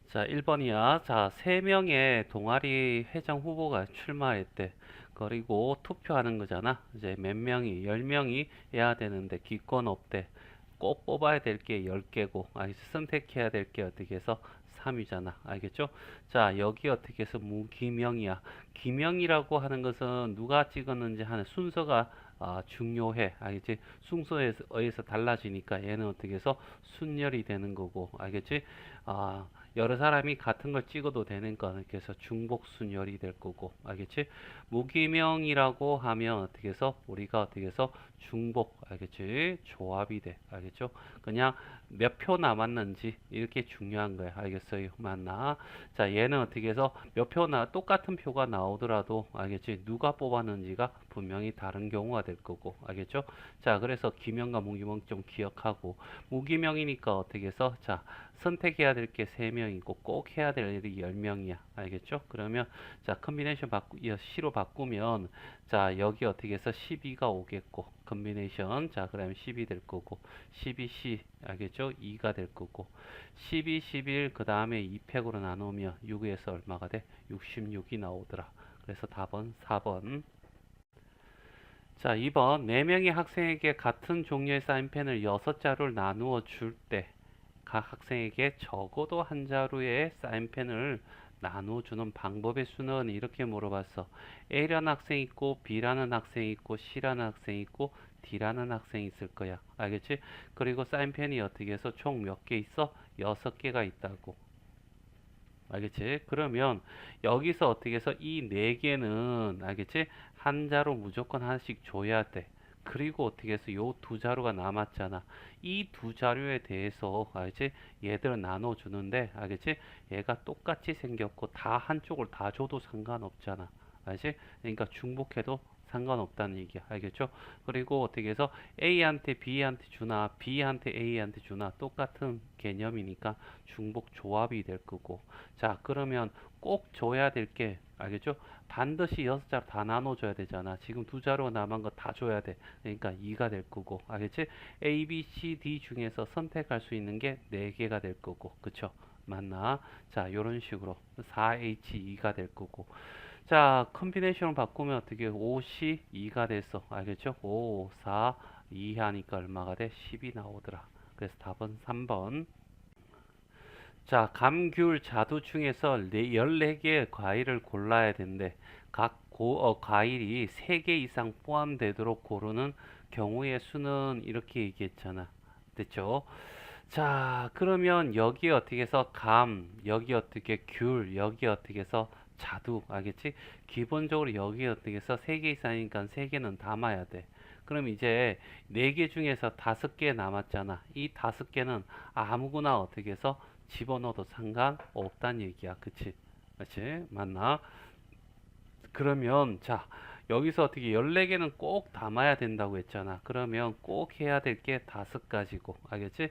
자, 1번이야. 자, 3명의 동아리 회장 후보가 출마했대. 그리고 투표하는 거잖아. 이제 몇 명이, 10명이 해야 되는데 기권 없대. 꼭 뽑아야 될 게 10개고, 선택해야 될 게 어떻게 해서 3이잖아. 알겠죠? 자, 여기 어떻게 해서 무기명이야. 기명이라고 하는 것은 누가 찍었는지 하는 순서가 중요해. 알겠지? 순서에 의해서 달라지니까 얘는 어떻게 해서 순열이 되는 거고, 알겠지? 아, 여러 사람이 같은 걸 찍어도 되는 거 그래서 중복순열이 될 거고 알겠지? 무기명이라고 하면 어떻게 해서 우리가 어떻게 해서 중복 알겠지? 조합이 돼 알겠죠? 그냥 몇 표 남았는지 이렇게 중요한 거야 알겠어요? 맞나? 자 얘는 어떻게 해서 몇 표나 똑같은 표가 나오더라도 알겠지? 누가 뽑았는지가 분명히 다른 경우가 될 거고 알겠죠? 자 그래서 기명과 무기명 좀 기억하고 무기명이니까 어떻게 해서 자 선택해야 될 게 3명이고 꼭 해야 될 일이 10명이야. 알겠죠? 그러면 자, 컨비네이션 C로 바꾸면 자, 여기 어떻게 해서 12가 오겠고 컨비네이션 자, 그러면 12 될 거고 12C 알겠죠? 2가 될 거고 12, 11 그 다음에 2팩으로 나누면 6에서 얼마가 돼? 66이 나오더라. 그래서 답은 4번. 자, 2번 4명의 학생에게 같은 종류의 사인펜을 6자루를 나누어 줄 때 각 학생에게 적어도 한 자루의 사인펜을 나눠주는 방법의 수는 이렇게 물어봤어. A라는 학생이 있고 B라는 학생이 있고 C라는 학생이 있고 D라는 학생이 있을 거야. 알겠지? 그리고 사인펜이 어떻게 해서 총 몇 개 있어? 6개가 있다고. 알겠지? 그러면 여기서 어떻게 해서 이 4개는 알겠지? 한 자로 무조건 하나씩 줘야 돼. 그리고 어떻게 해서 요 두 자루가 남았잖아. 이 두 자료에 대해서 알겠지? 얘들을 나눠 주는데 알겠지? 얘가 똑같이 생겼고 다 한쪽을 다 줘도 상관없잖아. 알지? 그러니까 중복해도 상관없다는 얘기야. 알겠죠? 그리고 어떻게 해서 A한테 B한테 주나 B한테 A한테 주나 똑같은 개념이니까 중복 조합이 될 거고. 자, 그러면 꼭 줘야 될 게 알겠죠? 반드시 6자로 다 나눠줘야 되잖아. 지금 두 자로 남은 거 다 줘야 돼. 그러니까 2가 될 거고. 알겠지? A, B, C, D 중에서 선택할 수 있는 게 4개가 될 거고. 그쵸? 맞나? 자, 요런 식으로 4H2가 될 거고. 자, 컨비네이션을 바꾸면 어떻게 5C 2가 됐어. 알겠죠? 5, 4, 2 하니까 얼마가 돼? 10이 나오더라. 그래서 답은 3번. 자, 감, 귤, 자두 중에서 14개의 과일을 골라야 되는데 각 과일이 3개 이상 포함되도록 고르는 경우의 수는 이렇게 얘기했잖아. 됐죠? 자, 그러면 여기 어떻게 해서 감, 여기 어떻게 귤, 여기 어떻게 해서 자두, 알겠지? 기본적으로 여기 어떻게 해서 3개 이상이니까 3개는 담아야 돼. 그럼 이제 4개 중에서 5개 남았잖아. 이 5개는 아무거나 어떻게 해서 집어넣어도 상관없다는 얘기야. 그치? 그치? 맞나? 그러면 자 여기서 어떻게 14개는 꼭 담아야 된다고 했잖아. 그러면 꼭 해야 될 게 5가지고 알겠지?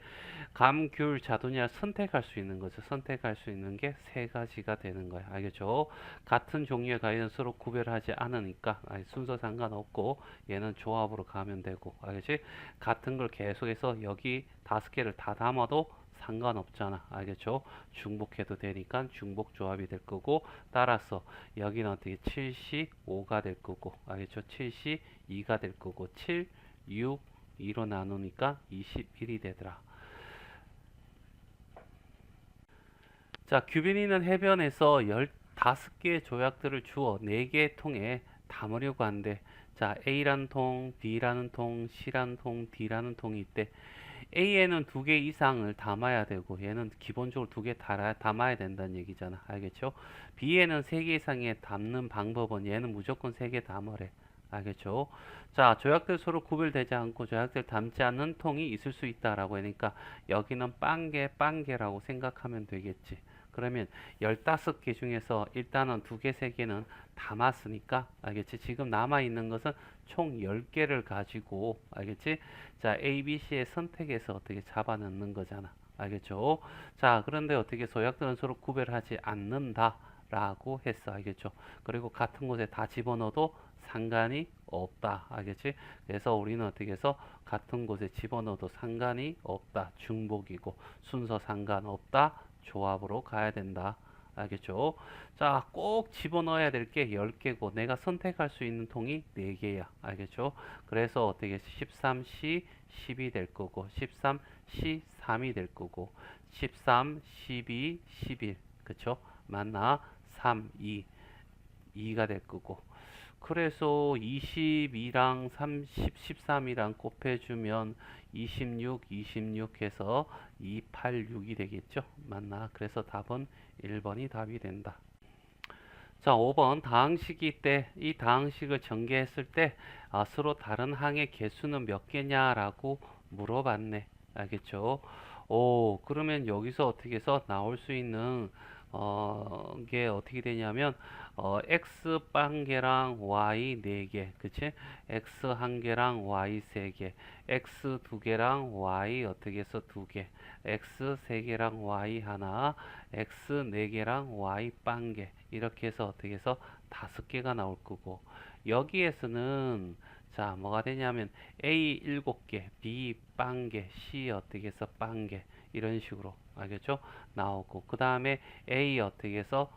감, 귤, 자두냐 선택할 수 있는 거죠. 선택할 수 있는 게 3가지가 되는 거야. 알겠죠? 같은 종류의 과일은 서로 구별하지 않으니까 순서 상관없고 얘는 조합으로 가면 되고 알겠지? 같은 걸 계속해서 여기 5개를 다 담아도 상관없잖아. 알겠죠? 중복해도 되니까 중복 조합이 될 거고 따라서 여기는 어떻게 75가 될 거고 알겠죠? 72가 될 거고 7, 6, 2로 나누니까 21이 되더라. 자, 규빈이는 해변에서 15개의 조약들을 주어 4개의 통에 담으려고 한대. 자, A라는 통, B라는 통, C라는 통, D라는 통이 있대. A에는 2개 이상을 담아야 되고 얘는 기본적으로 2개 담아야 된다는 얘기잖아. 알겠죠? B에는 3개 이상의 담는 방법은 얘는 무조건 3개 담으래. 알겠죠? 자, 조약들 서로 구별되지 않고 조약들 담지 않는 통이 있을 수 있다라고 하니까 여기는 빵개라고 생각하면 되겠지. 그러면 15개 중에서 일단은 2개, 3개는 담았으니까 알겠지? 지금 남아있는 것은 총 10개를 가지고 알겠지? 자, A, B, C의 선택에서 어떻게 잡아넣는 거잖아. 알겠죠? 자, 그런데 어떻게 조약들은 서로 구별하지 않는다. 라고 했어. 알겠죠? 그리고 같은 곳에 다 집어넣어도 상관이 없다. 알겠지? 그래서 우리는 어떻게 해서 같은 곳에 집어넣어도 상관이 없다. 중복이고 순서 상관없다. 조합으로 가야 된다. 알겠죠? 자, 꼭 집어넣어야 될 게 10개고 내가 선택할 수 있는 통이 4개야. 알겠죠? 그래서 어떻게 13C 10이 될 거고 13C 3이 될 거고 13 12 11 그쵸? 맞나? 3 2가 될 거고 그래서 22랑 30, 13이랑 곱해주면 26 해서 286이 되겠죠? 맞나? 그래서 답은 1번이 답이 된다. 자, 5번 다항식이 때 이 다항식을 전개했을 때 서로 다른 항의 개수는 몇 개냐라고 물어봤네. 알겠죠? 오, 그러면 여기서 어떻게 해서 나올 수 있는 게 어떻게 되냐면 x 빵개랑 y 4개, 그치? x 한 개랑 y 3개, x 두 개랑 y 어떻게 해서 2개, x 3개랑 y 하나, x 4개랑 y 빵개 이렇게 해서 어떻게 해서 5개가 나올 거고 여기에서는 자 뭐가 되냐면 a 7개, b 빵개, c 어떻게 해서 빵개 이런 식으로 알겠죠? 나오고 그 다음에 A 어떻게 해서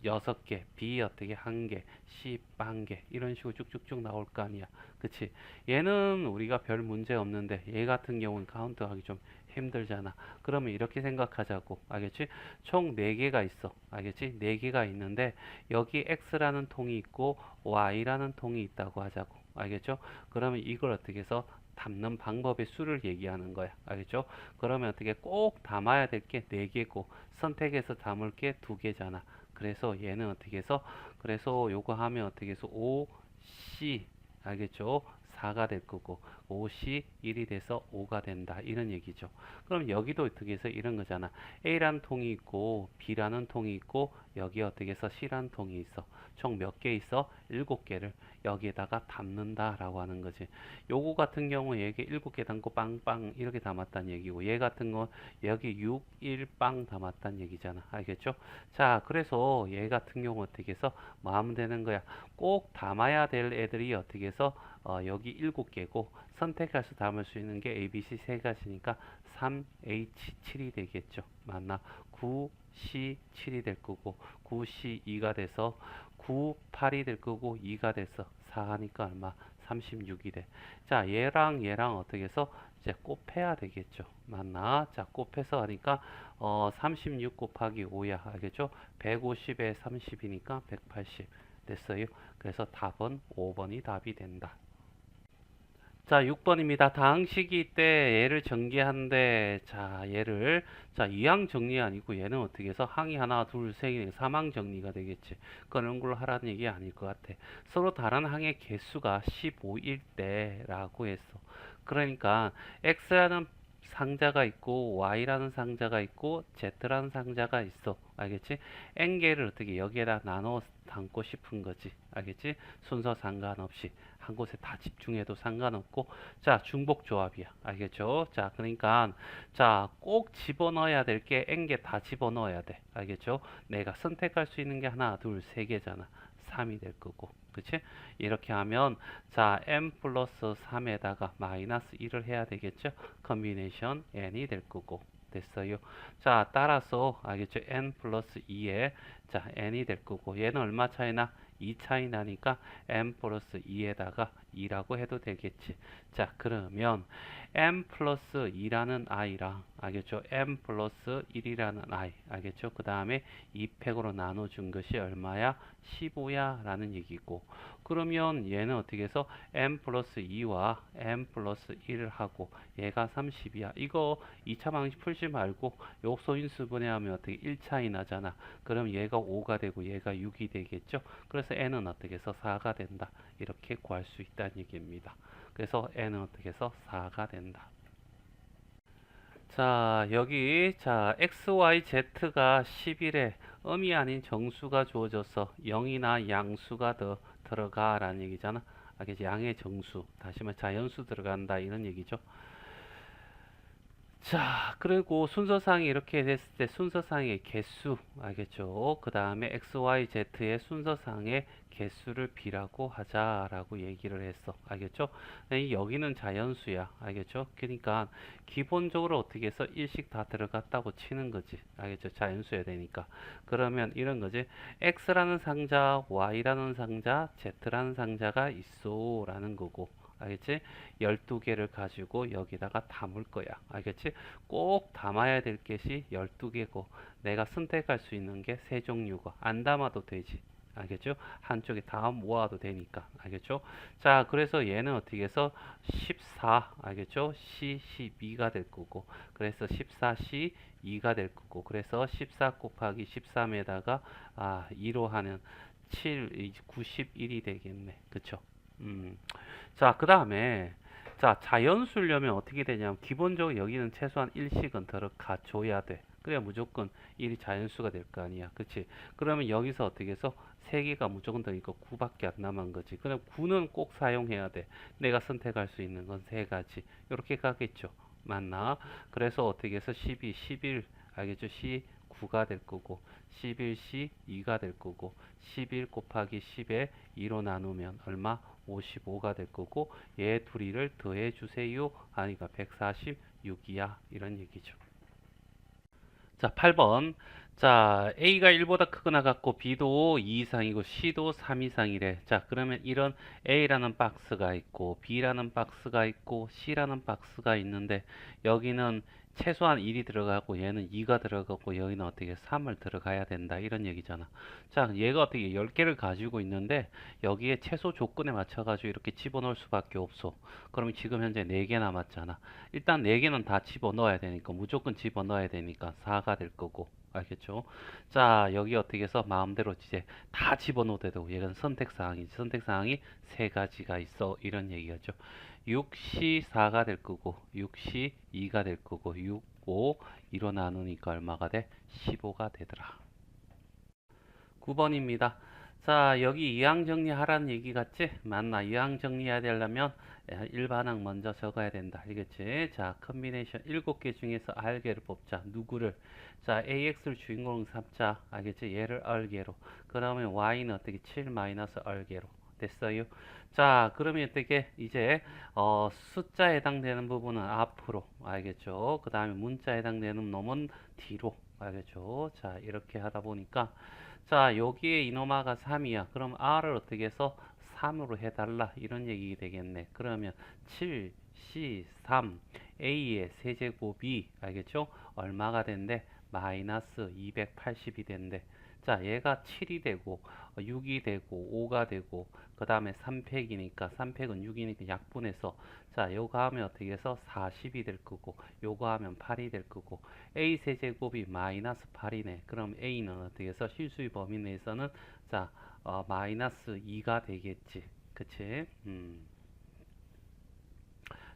6개, B 어떻게 1개, C 빵개 이런 식으로 쭉쭉쭉 나올 거 아니야. 그치? 얘는 우리가 별 문제 없는데 얘 같은 경우는 카운트하기 좀 힘들잖아. 그러면 이렇게 생각하자고. 알겠지? 총 4개가 있어. 알겠지? 4개가 있는데 여기 X라는 통이 있고 Y라는 통이 있다고 하자고. 알겠죠? 그러면 이걸 어떻게 해서 담는 방법의 수를 얘기하는 거야. 알겠죠? 그러면 어떻게 꼭 담아야 될 게 4개고 선택해서 담을 게 2개잖아. 그래서 얘는 어떻게 해서 그래서 요거 하면 어떻게 해서 5C 알겠죠? 4가 될 거고 5C 1이 돼서 5가 된다. 이런 얘기죠. 그럼 여기도 어떻게 해서 이런 거잖아. A라는 통이 있고 B라는 통이 있고 여기 어떻게 해서 C라는 통이 있어. 총 몇 개 있어? 7개를 여기에다가 담는다라고 하는 거지. 요거 같은 경우 얘게 7개 담고 빵빵 이렇게 담았다는 얘기고 얘 같은 건 여기 6, 1, 빵 담았다는 얘기잖아. 알겠죠? 자, 그래서 얘 같은 경우 어떻게 해서 뭐 하면 되는 거야? 꼭 담아야 될 애들이 어떻게 해서 여기 7개고 선택해서 담을 수 있는 게 A, B, C 세 가지니까 3H7이 되겠죠. 맞나? 9C7이 될 거고 9C2가 돼서 9, 8이 될 거고 2가 돼서 4 하니까 얼마? 36이 돼. 자, 얘랑 얘랑 어떻게 해서 이제 곱해야 되겠죠. 맞나? 자, 곱해서 하니까 36 곱하기 5야. 알겠죠? 150에 30이니까 180 됐어요. 그래서 답은 5번이 답이 된다. 자, 6번입니다. 다항식이 때 얘를 전개한데 자, 얘를 자, 이항 정리 아니고 얘는 어떻게 해서 항이 하나, 둘, 셋, 넷, 3항 정리가 되겠지. 그런 걸로 하라는 얘기 아닐 것 같아. 서로 다른 항의 개수가 15일 때라고 했어. 그러니까 x라는 상자가 있고 y라는 상자가 있고 z라는 상자가 있어. 알겠지? n개를 어떻게 여기에다 나눠 담고 싶은 거지. 알겠지? 순서 상관없이. 한 곳에 다 집중해도 상관없고 자 중복 조합이야 알겠죠 자 그러니까 자 꼭 집어넣어야 될 게 n개 다 집어넣어야 돼 알겠죠 내가 선택할 수 있는 게 하나 둘 세 개잖아 3이 될 거고 그치 이렇게 하면 자 n 플러스 3에다가 마이너스 1을 해야 되겠죠 컨비네이션 n이 될 거고 됐어요 자 따라서 알겠죠 n 플러스 2에 자 n이 될 거고 얘는 얼마 차이나 2 차이 나니까 n 플러스 2에다가 2라고 해도 되겠지. 자, 그러면 n 플러스 2라는 i랑 알겠죠? n 플러스 1이라는 i 알겠죠? 그 다음에 2팩으로 나눠준 것이 얼마야? 15야 라는 얘기고 그러면 얘는 어떻게 해서 n 플러스 2와 n 플러스 1을 하고 얘가 30이야. 이거 2차 방식 풀지 말고 요소인수 분해하면 어떻게 1차이 나잖아. 그럼 얘가 5가 되고 얘가 6이 되겠죠? 그래서 n은 어떻게 해서 4가 된다. 이렇게 구할 수 있다는 얘기입니다. 그래서 n은 어떻게 해서 4가 된다. 자, 여기 자, x, y, z가 10일에 음이 아닌 정수가 주어져서 0이나 양수가 더 들어가라는 얘기잖아. 알겠지? 양의 정수. 다시 말해 자연수 들어간다 이런 얘기죠. 자, 그리고 순서상이 이렇게 됐을 때 순서상의 개수, 알겠죠? 그 다음에 x, y, z의 순서상의 개수를 b라고 하자라고 얘기를 했어. 알겠죠? 여기는 자연수야. 알겠죠? 그러니까 기본적으로 어떻게 해서 일씩 다 들어갔다고 치는 거지. 알겠죠? 자연수야 되니까. 그러면 이런 거지. x라는 상자, y라는 상자, z라는 상자가 있어 라는 거고. 알겠지? 12개를 가지고 여기다가 담을 거야. 알겠지? 꼭 담아야 될 것이 12개고 내가 선택할 수 있는 게 세 종류고 안 담아도 되지. 알겠죠? 한쪽에 다 모아도 되니까. 알겠죠? 자, 그래서 얘는 어떻게 해서 14, 알겠죠? C, 12가 될 거고 그래서 14C 2가 될 거고 그래서 14 곱하기 13에다가 2로 하는 7, 91이 되겠네. 그쵸? 음. 자, 그 다음에 자, 자연수려면 어떻게 되냐면 기본적으로 여기는 최소한 1씩은 들어가 줘야 돼. 그래야 무조건 1이 자연수가 될 거 아니야. 그치? 그러면 여기서 어떻게 해서 3개가 무조건 더니까 9밖에 안 남은 거지. 그럼 9는 꼭 사용해야 돼. 내가 선택할 수 있는 건 3가지. 이렇게 가겠죠. 맞나? 그래서 어떻게 해서 12, 11, 알겠죠? C 9가 될 거고 11C 2가 될 거고 11 곱하기 10에 2로 나누면 얼마? 55가 될 거고 얘 둘이를 더해 주세요 하니까 146이야 이런 얘기죠. 자, 8번. 자, A가 1보다 크거나 같고 B도 2 이상이고 C도 3 이상이래. 자, 그러면 이런 A라는 박스가 있고 B라는 박스가 있고 C라는 박스가 있는데 여기는 최소한 1이 들어가고 얘는 2가 들어가고 여기는 어떻게 3을 들어가야 된다 이런 얘기잖아. 자, 얘가 어떻게 10개를 가지고 있는데 여기에 최소 조건에 맞춰 가지고 이렇게 집어넣을 수밖에 없어. 그러면 지금 현재 4개 남았잖아. 일단 4개는 다 집어넣어야 되니까 무조건 집어넣어야 되니까 4가 될 거고 알겠죠? 자, 여기 어떻게 해서 마음대로 이제 다 집어넣어도 되고 얘는 선택사항이지. 선택사항이 3가지가 있어 이런 얘기겠죠. 6시 4가 될 거고 6시 2가 될 거고 6, 5 2로 나누니까 얼마가 돼? 15가 되더라. 9번입니다. 자, 여기 이항 정리하라는 얘기 같지? 맞나? 이항 정리해야 되려면 일반항 먼저 적어야 된다. 알겠지? 자, 컨비네이션 7개 중에서 R개를 뽑자. 누구를? 자, AX를 주인공 삼자. 알겠지? 얘를 R개로. 그러면 Y는 어떻게? 7 마이너스 R개로. 됐어요? 자, 그러면 어떻게? 이제 숫자에 해당되는 부분은 앞으로. 알겠죠? 그 다음에 문자에 해당되는 놈은 뒤로. 알겠죠? 자, 이렇게 하다 보니까 자, 여기에 이노마가 3이야. 그럼 R을 어떻게 해서 3으로 해달라. 이런 얘기 되겠네. 그러면 7, C, 3, A의 세제곱이, 알겠죠? 얼마가 된대? 마이너스 280이 된대. 자, 얘가 7이 되고, 6이 되고, 5가 되고, 그 다음에 3팩이니까, 3팩은 6이니까 약분해서, 자, 요거 하면 어떻게 해서 40이 될 거고, 요거 하면 8이 될 거고, a 세제곱이 마이너스 8이네. 그럼 a는 어떻게 해서 실수의 범위 내에서는 자 마이너스 2가 되겠지. 그치?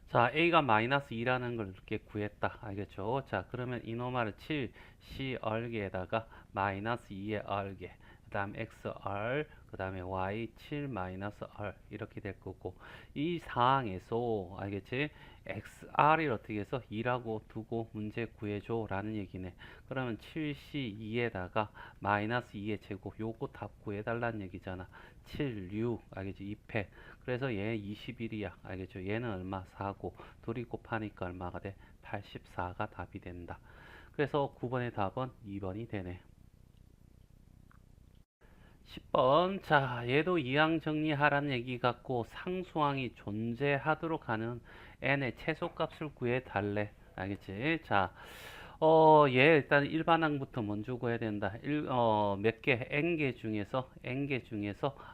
자, a가 마이너스 2라는 걸 이렇게 구했다. 알겠죠? 자, 그러면 이노마를 7, c 얼개에다가 마이너스 2의 얼개, 그 다음 xr, 그 다음에 y 7 마이너스 r 이렇게 될 거고 이 상황에서 알겠지? xr을 어떻게 해서 2라고 두고 문제 구해줘 라는 얘기네. 그러면 7c2에다가 마이너스 2의 제곱 요거 답 구해달라는 얘기잖아. 7, 6 알겠지? 2패 그래서 얘 21이야. 알겠죠? 얘는 얼마? 4고 둘이 곱하니까 얼마가 돼? 84가 답이 된다. 그래서 9번의 답은 2번이 되네. 10번. 자, 얘도 이항 정리하라는 얘기 같고 상수항이 존재하도록 하는 n의 최소값을 구해 달래. 알겠지? 자, 얘 일단 일반항부터 먼저 구해야 된다. 몇 개, n개 중에서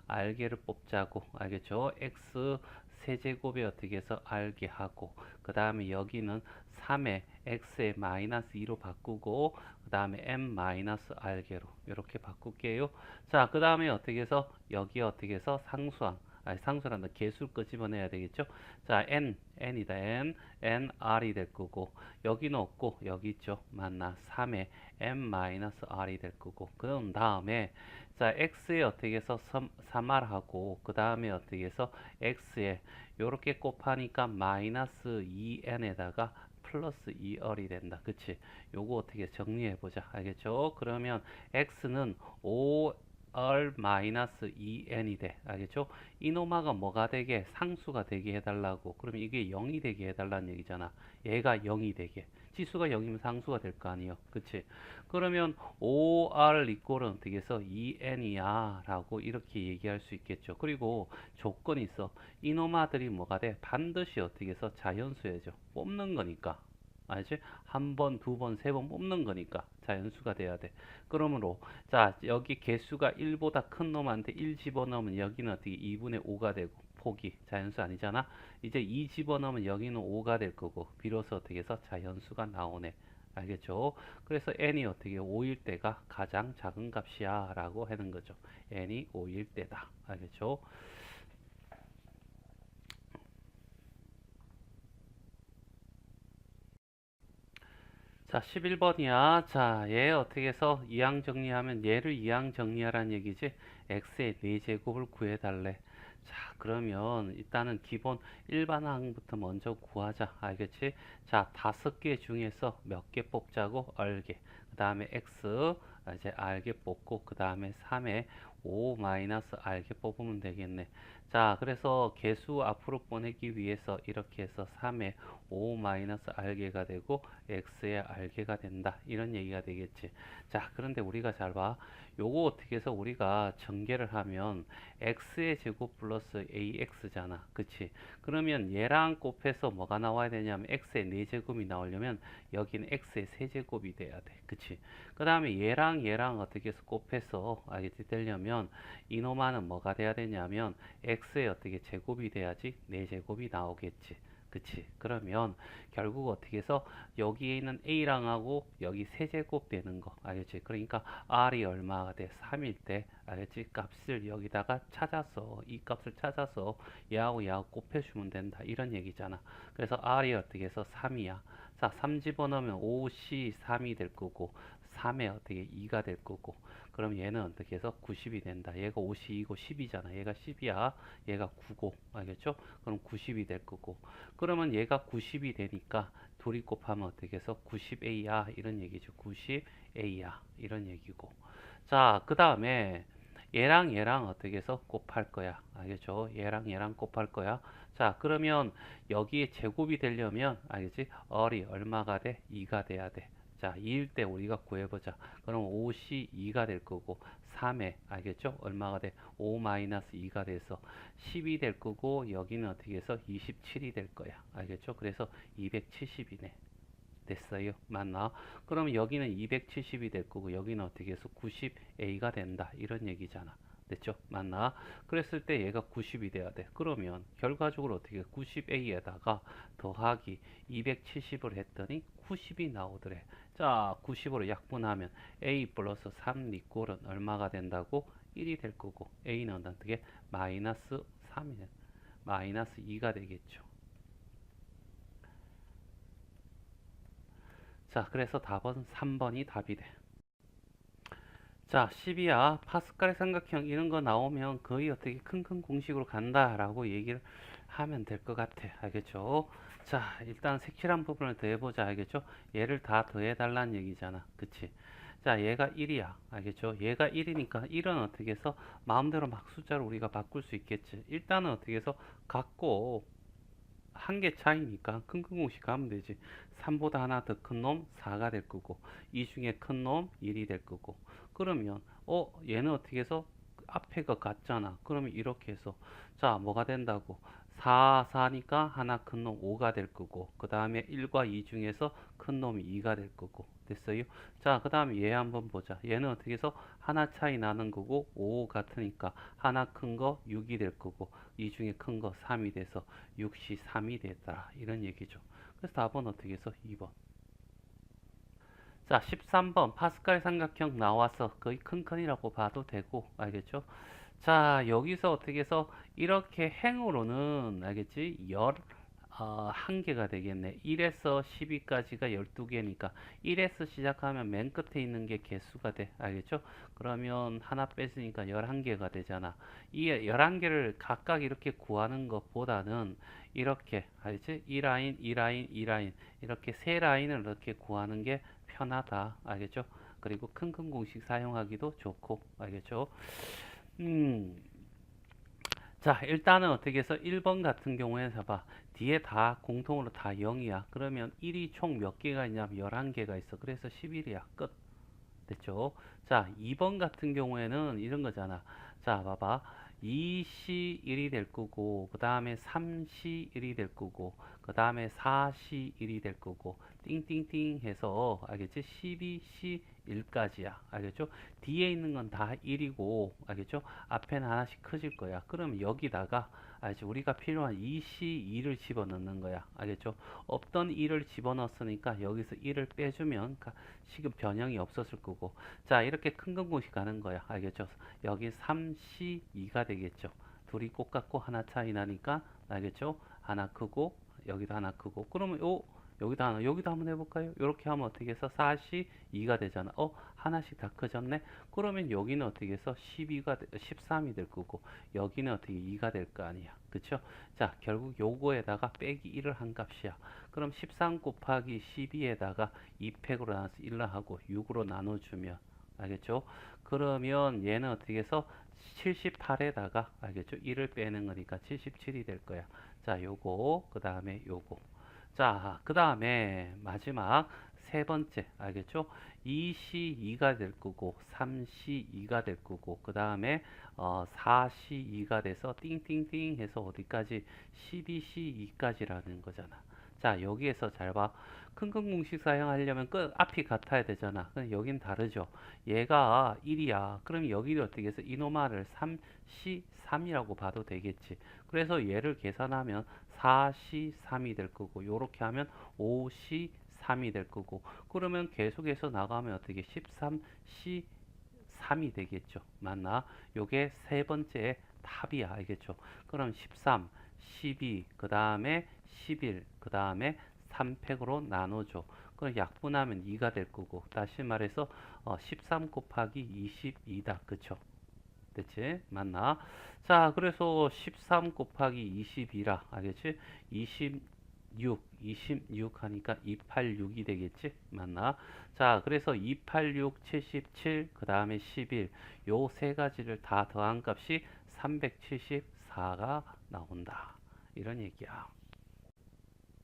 r개를 뽑자고. 알겠죠? x 세제곱에 어떻게 해서 r개 하고, 그 다음에 여기는 3에 x에 마이너스 2로 바꾸고, 그 다음에 m 마이너스 r개로 이렇게 바꿀게요. 자, 그 다음에 어떻게 해서 여기 어떻게 해서 상수항, 아니 상수란다. 개수 끄집어내야 되겠죠? 자, n이다. nr이 될 거고 여기는 없고 여기 있죠. 맞나? 3에 m-r이 될 거고 그런 다음에 자, x에 어떻게 해서 3r하고 그 다음에 어떻게 해서 x에 요렇게 곱하니까 마이너스 2n에다가 플러스 2R이 된다. 그치? 요거 어떻게 정리해 보자. 알겠죠? 그러면 x는 5R 마이너스 2n이 돼. 알겠죠? 이노마가 뭐가 되게? 상수가 되게 해달라고. 그러면 이게 0이 되게 해달라는 얘기잖아. 얘가 0이 되게. 지수가 0이면 상수가 될 거 아니에요. 그치? 그러면 5R 이꼴은 어떻게 해서 2n이야 라고 이렇게 얘기할 수 있겠죠. 그리고 조건이 있어. 이노마들이 뭐가 돼? 반드시 어떻게 해서 자연수야죠. 뽑는 거니까. 알지? 한 번, 두 번, 세 번 뽑는 거니까 자연수가 돼야 돼. 그러므로 자 여기 개수가 1보다 큰 놈한테 1 집어넣으면 여기는 어떻게 2분의 5가 되고 폭이 자연수 아니잖아. 이제 2 집어넣으면 여기는 5가 될 거고 비로소 어떻게 해서 자연수가 나오네. 알겠죠? 그래서 n이 어떻게 5일 때가 가장 작은 값이야 라고 하는 거죠. n이 5일 때다. 알겠죠? 자, 11번이야. 자, 얘 어떻게 해서 이항 정리하면 얘를 이항 정리하라는 얘기지. x의 4제곱을 구해달래. 자, 그러면 일단은 기본 일반항부터 먼저 구하자. 알겠지? 자, 5개 중에서 몇 개 뽑자고? 얼개. 그 다음에 x 이제 알개 뽑고 그 다음에 3에 5 마이너스 알개 뽑으면 되겠네. 자, 그래서 개수 앞으로 보내기 위해서 이렇게 해서 3에 5 마이너스 알개가 되고 x의 알개가 된다. 이런 얘기가 되겠지. 자, 그런데 우리가 잘 봐. 요거 어떻게 해서 우리가 전개를 하면 x의 제곱 플러스 ax잖아. 그치? 그러면 얘랑 곱해서 뭐가 나와야 되냐면 x의 4제곱이 나오려면 여기는 x의 세제곱이 돼야 돼. 그치? 그 다음에 얘랑 어떻게 해서 곱해서 알겠지? 되려면 이놈아는 뭐가 돼야 되냐면 x의 어떻게 제곱이 돼야지 4제곱이 나오겠지. 그치? 그러면 결국 어떻게 해서 여기에 있는 a랑하고 여기 세제곱 되는 거 알겠지? 그러니까 r이 얼마가 돼? 3일 때 알겠지? 값을 여기다가 찾아서 이 값을 찾아서 얘하고 얘하고 곱해주면 된다 이런 얘기잖아. 그래서 r이 어떻게 해서 3이야. 자, 3 집어넣으면 5C 3이 될 거고 3에 어떻게 2가 될 거고 그럼 얘는 어떻게 해서 90이 된다. 얘가 52고 10이잖아. 얘가 10이야. 얘가 9고 알겠죠? 그럼 90이 될 거고 그러면 얘가 90이 되니까 둘이 곱하면 어떻게 해서 90A야 이런 얘기죠. 90A야 이런 얘기고 자, 그 다음에 얘랑 어떻게 해서 곱할 거야. 알겠죠? 얘랑 곱할 거야. 자, 그러면 여기에 제곱이 되려면 알겠지? 얼이 얼마가 돼? 2가 돼야 돼. 자, 2일 때 우리가 구해보자. 그럼 5시 2가 될 거고 3에 알겠죠? 얼마가 돼? 5 마이너스 2가 돼서 10이 될 거고 여기는 어떻게 해서 27이 될 거야. 알겠죠? 그래서 270이네. 됐어요. 맞나? 그럼 여기는 270이 될 거고 여기는 어떻게 해서 90A가 된다. 이런 얘기잖아. 됐죠? 맞나? 그랬을 때 얘가 90이 돼야 돼. 그러면 결과적으로 어떻게 90A에다가 더하기 270을 했더니 90이 나오더래. 자, 90으로 약분하면 A 플러스 3 니꼴은 얼마가 된다고? 1이 될 거고 A는 어떻게? 마이너스 3이 마이너스 2가 되겠죠. 자, 그래서 답은 3번이 답이 돼. 자, 12야. 파스칼 삼각형 이런 거 나오면 거의 어떻게 큰 공식으로 간다라고 얘기를 하면 될 것 같아. 알겠죠? 자, 일단 색칠한 부분을 더해보자. 알겠죠? 얘를 다 더해달라는 얘기잖아. 그치? 자, 얘가 1이야. 알겠죠? 얘가 1이니까 1은 어떻게 해서 마음대로 막 숫자를 우리가 바꿀 수 있겠지. 일단은 어떻게 해서 갖고 한 개 차이니까 큰 공식 가면 되지. 3보다 하나 더 큰 놈 4가 될 거고 2 중에 큰 놈 1이 될 거고 그러면 얘는 어떻게 해서 앞에 거 같잖아. 그러면 이렇게 해서 자 뭐가 된다고 4니까 하나 큰 놈 5가 될 거고 그 다음에 1과 2 중에서 큰 놈이 2가 될 거고 됐어요? 자 그 다음에 얘 한번 보자. 얘는 어떻게 해서 하나 차이 나는 거고 5 같으니까 하나 큰 거 6이 될 거고 이 중에 큰 거 3이 돼서 6시 3이 됐다 이런 얘기죠. 그래서 답은 어떻게 해서 2번. 자, 13번 파스칼 삼각형 나와서 거의 큰이라고 봐도 되고 알겠죠? 자, 여기서 어떻게 해서 이렇게 행으로는 알겠지? 한 개가 되겠네. 1에서 12까지가 12개니까 1에서 시작하면 맨 끝에 있는 게 개수가 돼. 알겠죠? 그러면 하나 뺐으니까 11개가 되잖아. 이 11개를 각각 이렇게 구하는 것보다는 이렇게, 알지? 이 라인, 이 라인, 이 라인 이렇게 세 라인을 이렇게 구하는 게 편하다. 알겠죠? 그리고 큰 공식 사용하기도 좋고. 알겠죠? 음. 자, 일단은 어떻게 해서 1번 같은 경우에는 봐봐. 뒤에 다 공통으로 다 0이야. 그러면 1이 총 몇 개가 있냐면 11개가 있어. 그래서 11이야. 끝. 됐죠? 자, 2번 같은 경우에는 이런 거잖아. 자, 봐봐. 2시 1이 될 거고, 그 다음에 3시 1이 될 거고, 그 다음에 4시 1이 될 거고, 띵띵띵 해서, 알겠지? 12시 1까지야. 알겠죠? 뒤에 있는 건 다 1이고, 알겠죠? 앞에는 하나씩 커질 거야. 그럼 여기다가, 알지? 우리가 필요한 2시 2를 집어넣는 거야. 알겠죠? 없던 1을 집어넣었으니까 여기서 1을 빼주면 지금 변형이 없었을 거고. 자, 이렇게 큰 공식 가는 거야. 알겠죠? 여기 3C 2가 되겠죠. 둘이 똑같고 하나 차이 나니까, 알겠죠? 하나 크고 여기도 하나 크고. 그러면 여기도 하나, 여기도 한번 해볼까요? 이렇게 하면 어떻게 해서 4C 2가 되잖아. 하나씩 다 커졌네. 그러면 여기는 어떻게 해서 13이 될 거고, 여기는 어떻게 2가 될 거 아니야. 그쵸? 자, 결국 요거에다가 빼기 1을 한 값이야. 그럼 13 곱하기 12에다가 2팩으로 나눠서 1로 하고 6으로 나눠주면, 알겠죠? 그러면 얘는 어떻게 해서 78에다가, 알겠죠? 1을 빼는 거니까 77이 될 거야. 자, 요거, 그 다음에 요거. 자, 그 다음에 마지막 세 번째, 알겠죠? 2C 2가 될 거고, 3C 2가 될 거고, 그 다음에 4C 2가 돼서 띵띵띵 해서 어디까지? 12C 2까지라는 거잖아. 자, 여기에서 잘 봐. 큰 공식 사용하려면 끝 앞이 같아야 되잖아. 근데 여긴 다르죠. 얘가 1이야. 그럼 여기를 어떻게 해서 이노마를 3C3이라고 봐도 되겠지. 그래서 얘를 계산하면 4C3이 될 거고, 요렇게 하면 5C3이 될 거고, 그러면 계속해서 나가면 어떻게 13C3이 되겠죠. 맞나? 요게 세 번째 답이야. 알겠죠? 그럼 13, 12, 그 다음에 11, 그 다음에 3팩으로 나눠줘. 그럼 약분하면 2가 될 거고, 다시 말해서 13 곱하기 22다. 그쵸? 됐지? 맞나? 자, 그래서 13 곱하기 22라. 알겠지? 26 하니까 286이 되겠지? 맞나? 자, 그래서 286, 77, 그 다음에 11. 요 세 가지를 다 더한 값이 374가 나온다. 이런 얘기야.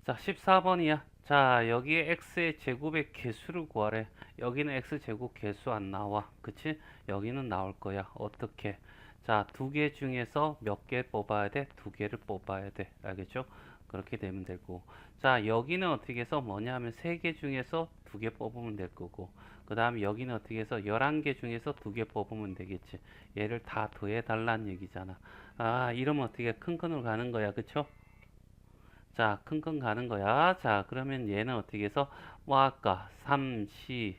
자, 14번이야. 자, 여기에 x의 제곱의 개수를 구하래. 여기는 x제곱 개수 안 나와. 그치? 여기는 나올 거야. 어떻게? 자, 두 개 중에서 몇 개 뽑아야 돼? 두 개를 뽑아야 돼. 알겠죠? 그렇게 되면 되고. 자, 여기는 어떻게 해서 뭐냐 하면 세 개 중에서 두 개 뽑으면 될 거고. 그 다음에 여기는 어떻게 해서 11개 중에서 두 개 뽑으면 되겠지. 얘를 다 더해 달라는 얘기잖아. 아, 이러면 어떻게 큰 큰으로 가는 거야. 그쵸? 자, 킁킁 가는 거야. 자, 그러면 얘는 어떻게 해서, 뭐 아까 3시,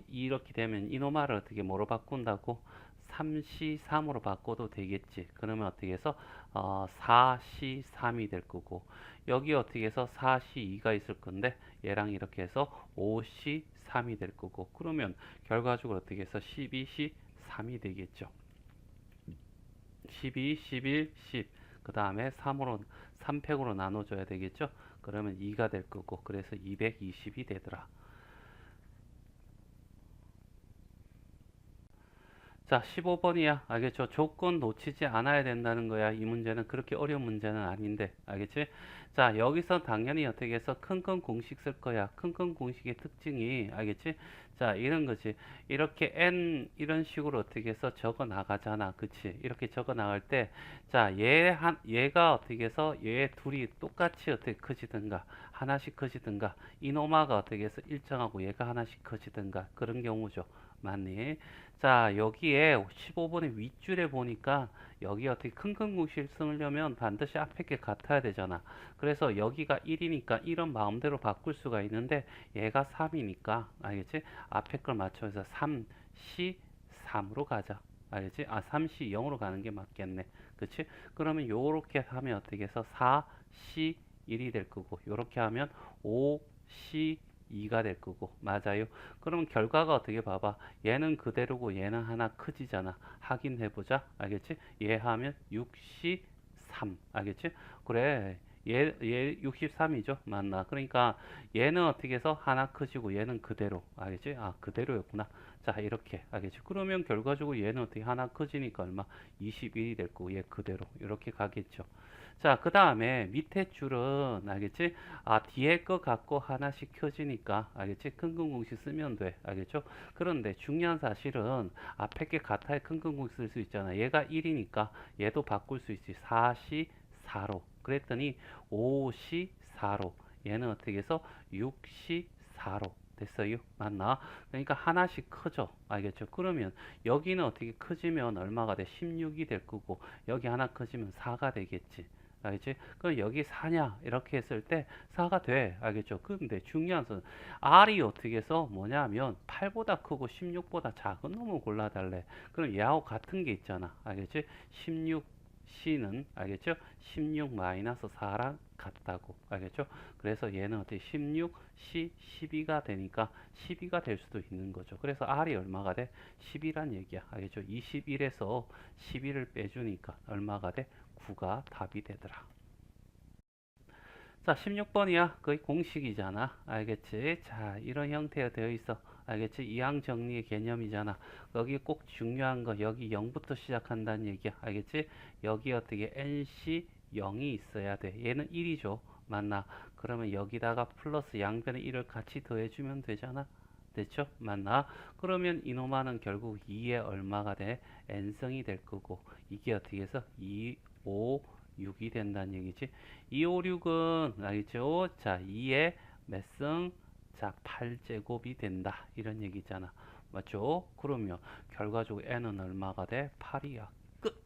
이렇게 되면 이노마를 어떻게 뭐로 바꾼다고? 3시 3으로 바꿔도 되겠지. 그러면 어떻게 해서 4시 3이 될 거고, 여기 어떻게 해서 4시 2가 있을 건데 얘랑 이렇게 해서 5시 3이 될 거고, 그러면 결과적으로 어떻게 해서 12시 3이 되겠죠. 12, 11, 10. 그 다음에 3팩으로 나눠줘야 되겠죠? 그러면 2가 될 거고, 그래서 220이 되더라. 자, 15번이야. 알겠죠? 조건 놓치지 않아야 된다는 거야. 이 문제는 그렇게 어려운 문제는 아닌데. 알겠지? 자, 여기서 당연히 어떻게 해서 큰 공식 쓸 거야. 큰 공식의 특징이, 알겠지? 자, 이런 거지. 이렇게 이런 식으로 어떻게 해서 적어 나가잖아. 그치? 이렇게 적어 나갈 때, 자, 얘가 어떻게 해서 얘 둘이 똑같이 어떻게 커지든가, 하나씩 커지든가, 이노마가 어떻게 해서 일정하고 얘가 하나씩 커지든가, 그런 경우죠. 맞니? 자, 여기에 15번의 윗줄에 보니까 여기 어떻게 큰 공식 쓰려면 반드시 앞에 게 같아야 되잖아. 그래서 여기가 1이니까 1은 마음대로 바꿀 수가 있는데 얘가 3이니까 알겠지? 앞에 걸 맞춰서 3C 3으로 가자. 알겠지? 3C 0으로 가는 게 맞겠네. 그치? 그러면 요렇게 하면 어떻게 해서 4C 1이 될 거고 요렇게 하면 5C 2가 될 거고 맞아요. 그럼 결과가 어떻게 봐봐. 얘는 그대로고 얘는 하나 커지잖아. 확인해 보자. 알겠지? 얘 하면 6C 3. 알겠지? 그래. 얘 63이죠. 맞나? 그러니까 얘는 어떻게 해서 하나 커지고 얘는 그대로. 알겠지? 아, 그대로였구나. 자, 이렇게. 알겠지? 그러면 결과적으로 얘는 어떻게 하나 커지니까 얼마? 21이 될 거고 얘 그대로. 이렇게 가겠죠. 자, 그 다음에 밑에 줄은 알겠지? 아, 뒤에 거 갖고 하나씩 켜지니까 알겠지? 근근 공식 쓰면 돼. 알겠죠? 그런데 중요한 사실은 앞에 게 같아야 근근 공식 쓸 수 있잖아. 얘가 1이니까 얘도 바꿀 수 있지. 4시 4로. 그랬더니 5시 4로. 얘는 어떻게 해서 6시 4로. 됐어요? 맞나? 그러니까 하나씩 커져. 알겠죠? 그러면 여기는 어떻게 커지면 얼마가 돼? 16이 될 거고 여기 하나 커지면 4가 되겠지. 알겠지? 그럼 여기 4냐? 이렇게 했을 때 4가 돼. 알겠죠? 근데 중요한 건 R이 어떻게 해서 뭐냐면 8보다 크고 16보다 작은 놈을 골라달래. 그럼 얘하고 같은 게 있잖아. 알겠지? 16C는 알겠죠? 16 마이너스 4랑 같다고. 알겠죠? 그래서 얘는 어떻게 16C 12가 되니까 12가 될 수도 있는 거죠. 그래서 R이 얼마가 돼? 10이란 얘기야. 알겠죠? 21에서 11을 빼주니까 얼마가 돼? 9가 답이 되더라. 자, 16번이야. 거의 공식이잖아. 알겠지? 자, 이런 형태로 되어 있어. 알겠지? 이항 정리의 개념이잖아. 여기 꼭 중요한 거, 여기 0부터 시작한다는 얘기야. 알겠지? 여기 어떻게 NC 0이 있어야 돼. 얘는 1이죠. 맞나? 그러면 여기다가 플러스 양변의 1을 같이 더해주면 되잖아. 됐죠? 맞나? 그러면 이놈아는 결국 2에 얼마가 돼? n승이 될 거고, 이게 어떻게 해서 2, 5, 6이 된다는 얘기지. 2, 5, 6은 알겠죠? 자, 2에 몇 승? 자, 8제곱이 된다. 이런 얘기잖아. 맞죠? 그러면 결과적으로 n은 얼마가 돼? 8이야. 끝.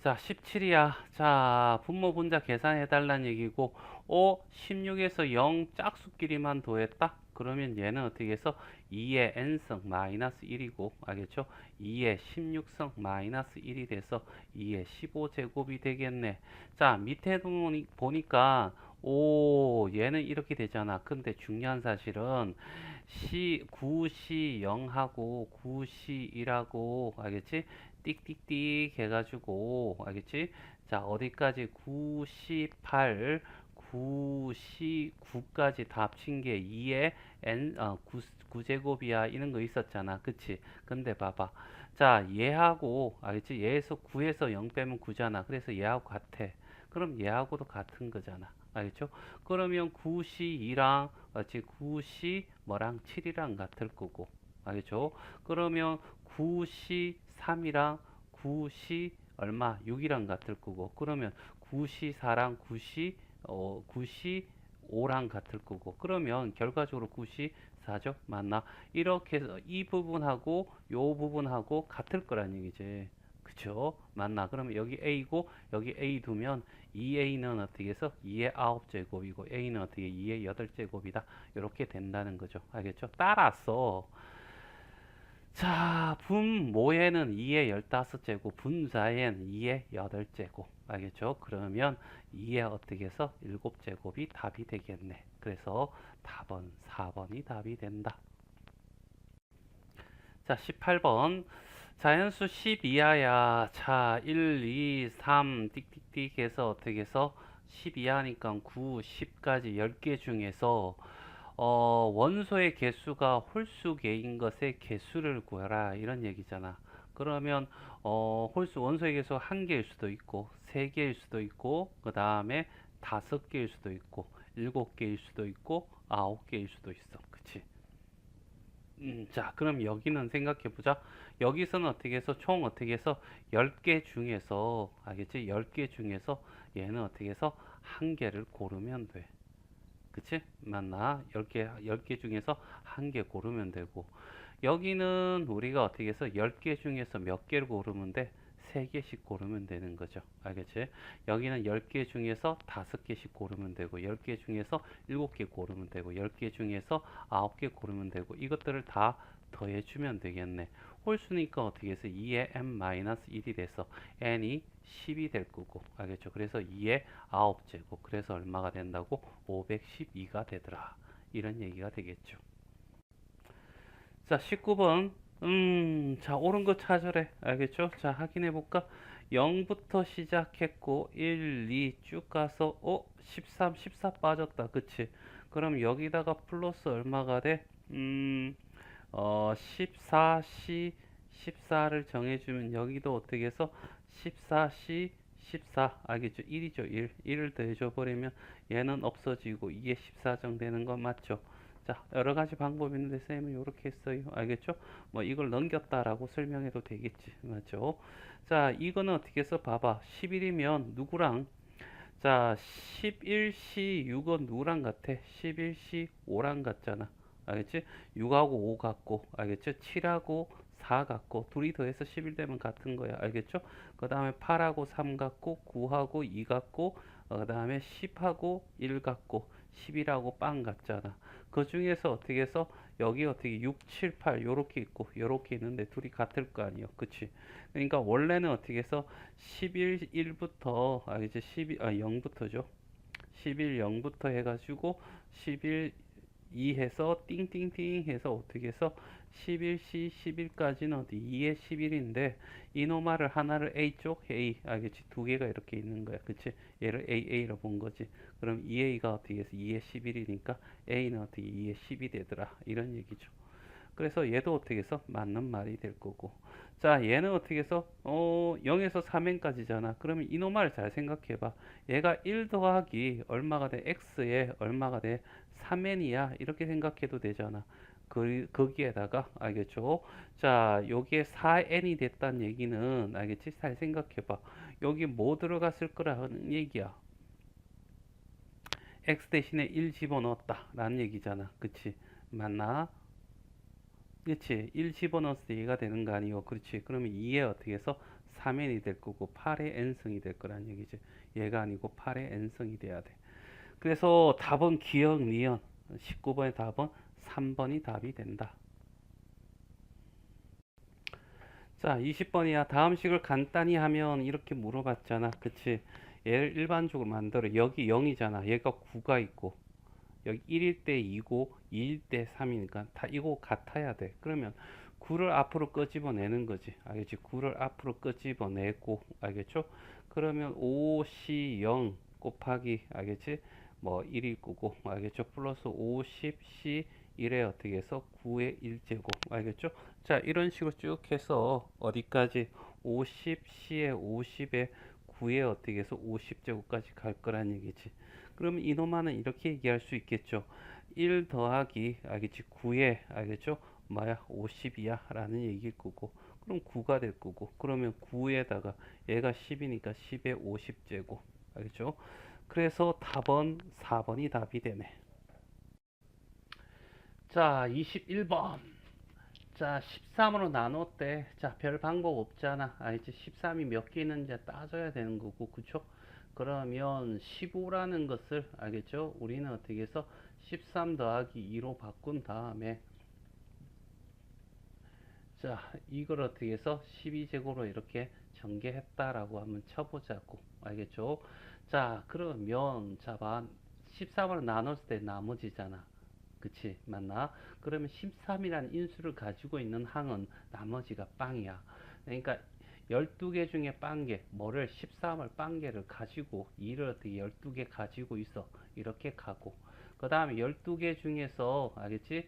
자, 17이야. 자, 분모 분자 계산해 달라는 얘기고, 16에서 0 짝수끼리만 더했다? 그러면 얘는 어떻게 해서 2의 n승 마이너스 1이고, 알겠죠? 2의 16승 마이너스 1이 돼서 2의 15제곱이 되겠네. 자, 밑에 보니까, 오, 얘는 이렇게 되잖아. 근데 중요한 사실은, 9C 0하고 9C 1하고, 알겠지? 띡띡띡 해가지고 알겠지? 자, 어디까지 98 99까지 다 합친 게 2의 n 9제곱이야 이런 거 있었잖아. 그치? 근데 봐봐. 자, 얘하고 알겠지? 얘에서 9에서 0 빼면 9잖아. 그래서 얘하고 같아. 그럼 얘하고도 같은 거잖아. 알겠죠? 그러면 9C2랑 맞지? 9C 뭐랑 7이랑 같을 거고. 알겠죠? 그러면 9C3이랑 9C 얼마? 6이랑 같을 거고. 그러면 9C4랑 9C5랑 같을 거고. 그러면 결과적으로 9C4죠? 맞나? 이렇게 해서 이 부분하고 요 부분하고 같을 거란 얘기지. 그쵸? 맞나? 그러면 여기 A고 여기 A 두면 2A는 어떻게 해서 2의 9제곱이고 A는 어떻게 2의 8제곱이다. 이렇게 된다는 거죠. 알겠죠? 따라서 자, 분모에는 2의 15제곱, 분자엔 2의 8제곱. 알겠죠? 그러면 2의 어떻게 해서 7제곱이 답이 되겠네. 그래서 답은 4번이 답이 된다. 자, 18번. 자연수 10 이하야. 자, 1, 2, 3, 띡띡띡 해서 어떻게 해서 10 이하니까 9, 10까지 10개 중에서 원소의 개수가 홀수계인 것의 개수를 구해라 이런 얘기잖아. 그러면 원소의 개수 한 개일 수도 있고 세 개일 수도 있고 그 다음에 다섯 개일 수도 있고 일곱 개일 수도 있고 아홉 개일 수도 있어. 그치? 자, 그럼 여기는 생각해 보자. 여기서는 어떻게 해서 총 어떻게 해서 10개 중에서 알겠지? 10개 중에서 얘는 어떻게 해서 한 개를 고르면 돼. 그치? 맞나? 10개 중에서 한 개 고르면 되고, 여기는 우리가 어떻게 해서 10개 중에서 몇 개를 고르면 돼? 3개씩 고르면 되는 거죠. 알겠지? 여기는 10개 중에서 5개씩 고르면 되고, 10개 중에서 7개 고르면 되고, 10개 중에서 9개 고르면 되고, 이것들을 다 더해주면 되겠네. 홀수니까 어떻게 해서 2의 n-1이 돼서 n이 10이 될 거고, 알겠죠? 그래서 2의 9제곱, 그래서 얼마가 된다고? 512가 되더라. 이런 얘기가 되겠죠. 자, 19번. 자, 옳은 거 찾으래. 알겠죠? 자, 확인해 볼까? 0부터 시작했고, 1, 2 쭉 가서, 13, 14 빠졌다. 그치? 그럼 여기다가 플러스 얼마가 돼? 14C, 14를 정해주면 여기도 어떻게 해서 14C, 14, 알겠죠? 1이죠, 1. 1을 더해줘버리면 얘는 없어지고 이게 14정 되는 거 맞죠? 자, 여러 가지 방법이 있는데 쌤은 이렇게 했어요. 알겠죠? 뭐 이걸 넘겼다라고 설명해도 되겠지. 맞죠? 자, 이거는 어떻게 해서 봐봐. 11이면 누구랑 자, 11C 6은 누구랑 같아? 11C 5랑 같잖아. 알겠지? 6하고 5 같고, 알겠죠? 7하고 4 같고, 둘이 더해서 11 되면 같은 거야. 알겠죠? 그 다음에 8하고 3 같고, 9하고 2 같고, 그 다음에 10하고 1 같고, 11하고 빵 같잖아. 그 중에서 어떻게 해서 여기 어떻게 6, 7, 8 요렇게 있고, 요렇게 있는데 둘이 같을 거 아니에요. 그치? 그러니까 원래는 어떻게 해서 11, 1부터, 이제 0부터죠. 11, 0부터 해가지고 11, 2 해서 띵띵띵 해서 어떻게 해서 11C 11까지는 어디 2에 11인데 이노마를 하나를 A쪽 A 알겠지? 두 개가 이렇게 있는 거야. 그치? 얘를 AA로 본 거지. 그럼 2A가 어떻게 해서 2에 11이니까 A는 어떻게 2에 10이 되더라. 이런 얘기죠. 그래서 얘도 어떻게 해서 맞는 말이 될 거고. 자, 얘는 어떻게 해서 0에서 3n까지잖아. 그러면 이노마를 잘 생각해 봐. 얘가 1 더하기 얼마가 돼? x에 얼마가 돼? 3n이야. 이렇게 생각해도 되잖아. 거기에다가 알겠죠? 자, 여기에 4n이 됐다는 얘기는 알겠지? 잘 생각해 봐. 여기 뭐 들어갔을 거라는 얘기야. x 대신에 1 집어넣었다 라는 얘기잖아. 그치? 맞나? 그렇지. 1 집어넣었을 때 얘가 되는 거 아니요. 그렇지. 그러면 2에 어떻게 해서 3n이 될 거고 8의 n승이 될 거란 얘기지. 얘가 아니고 8의 n승이 돼야 돼. 그래서 답은 기억, 니은. 19번의 답은 3번이 답이 된다. 자, 20번이야. 다음 식을 간단히 하면 이렇게 물어봤잖아. 그치? 얘를 일반적으로 만들어. 여기 0이잖아. 얘가 9가 있고. 여기 1일 때 2고 2일 때 3이니까 다 이거 같아야 돼. 그러면 9를 앞으로 끄집어내는 거지. 알겠지? 9를 앞으로 끄집어내고 알겠죠? 그러면 5C0 곱하기 알겠지? 뭐 1일 거고 알겠죠? 플러스 50C 1에 어떻게 해서 9의 1제곱 알겠죠? 자, 이런 식으로 쭉 해서 어디까지 50C에 50에 9에 어떻게 해서 50제곱까지 갈 거란 얘기지. 그러면 이놈만은 이렇게 얘기할 수 있겠죠. 1 더하기 알겠지? 9에 알겠죠? 뭐야? 50이야 라는 얘기일 거고 그럼 9가 될 거고 그러면 9에다가 얘가 10이니까 10의 50제곱 알겠죠? 그래서 답은 4번이 답이 되네. 자, 21번. 자, 13으로 나눴대. 자, 별 방법 없잖아. 이제 13이 몇 개 있는지 따져야 되는 거고, 그쵸? 그러면 15라는 것을, 알겠죠? 우리는 어떻게 해서 13 더하기 2로 바꾼 다음에, 자, 이걸 어떻게 해서 12제곱으로 이렇게 전개했다라고 한번 쳐보자고. 알겠죠? 자, 그러면, 자, 봐. 13으로 나눴을 때 나머지잖아. 그치? 맞나? 그러면 13이라는 인수를 가지고 있는 항은 나머지가 빵이야. 그러니까 12개 중에 빵개, 뭐를 13을 빵개를 가지고 2를 어떻게 12개 가지고 있어. 이렇게 가고. 그 다음에 12개 중에서 알겠지?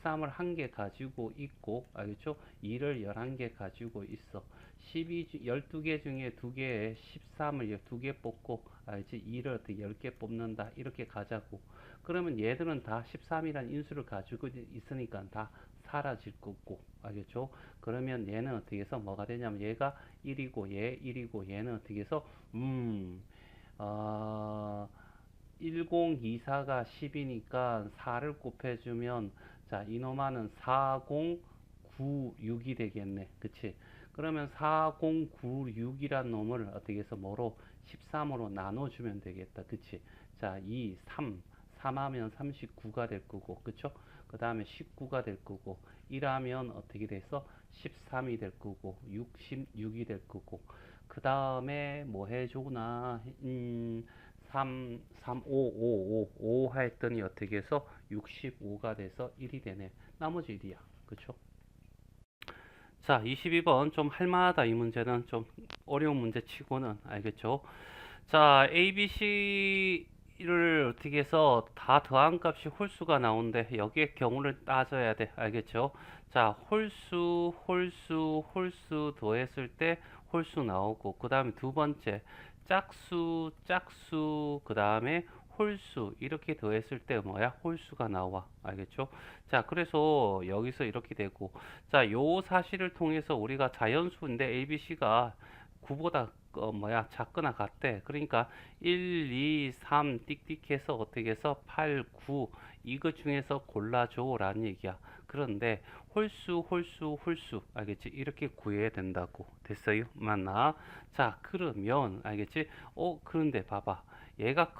13을 1개 가지고 있고 알겠죠? 2를 11개 가지고 있어. 12개 중에 2개에 13을 2개 뽑고 알겠지? 2를 어떻게 10개 뽑는다. 이렇게 가자고. 그러면 얘들은 다 13이라는 인수를 가지고 있으니까 다 사라질 거고 알겠죠? 그러면 얘는 어떻게 해서 뭐가 되냐면 얘가 1이고 얘 1이고 얘는 어떻게 해서 어, 1024가 10이니까 4를 곱해주면 자 이놈아는 4096이 되겠네. 그치? 그러면 4096이란 놈을 어떻게 해서 뭐로 13으로 나눠주면 되겠다. 그치? 자, 2, 3 하면 39가 될 거고, 그쵸? 그 다음에 19가 될 거고, 1하면 어떻게 돼서 13이 될 거고 66이 될 거고 그 다음에 뭐 해주나 5 했더니 어떻게 해서 65가 돼서 1이 되네. 나머지 1이야. 그쵸? 자, 22번 좀 할만하다. 이 문제는 좀 어려운 문제 치고는 알겠죠? 자, A, B, C를 어떻게 해서 다 더한 값이 홀수가 나오는데 여기에 경우를 따져야 돼. 알겠죠? 자, 홀수 더했을 때 홀수 나오고 그 다음에 두 번째 짝수 그 다음에 홀수 이렇게 더했을 때 뭐야? 홀수가 나와. 알겠죠? 자, 그래서 여기서 이렇게 되고 자, 요 사실을 통해서 우리가 자연수인데 ABC가 9보다 작거나 같대. 그러니까 1, 2, 3 띡띡해서 어떻게 해서 8, 9 이거 중에서 골라줘 라는 얘기야. 그런데 홀수 알겠지? 이렇게 구해야 된다고. 됐어요? 맞나? 자, 그러면 알겠지? 그런데 봐봐. 얘가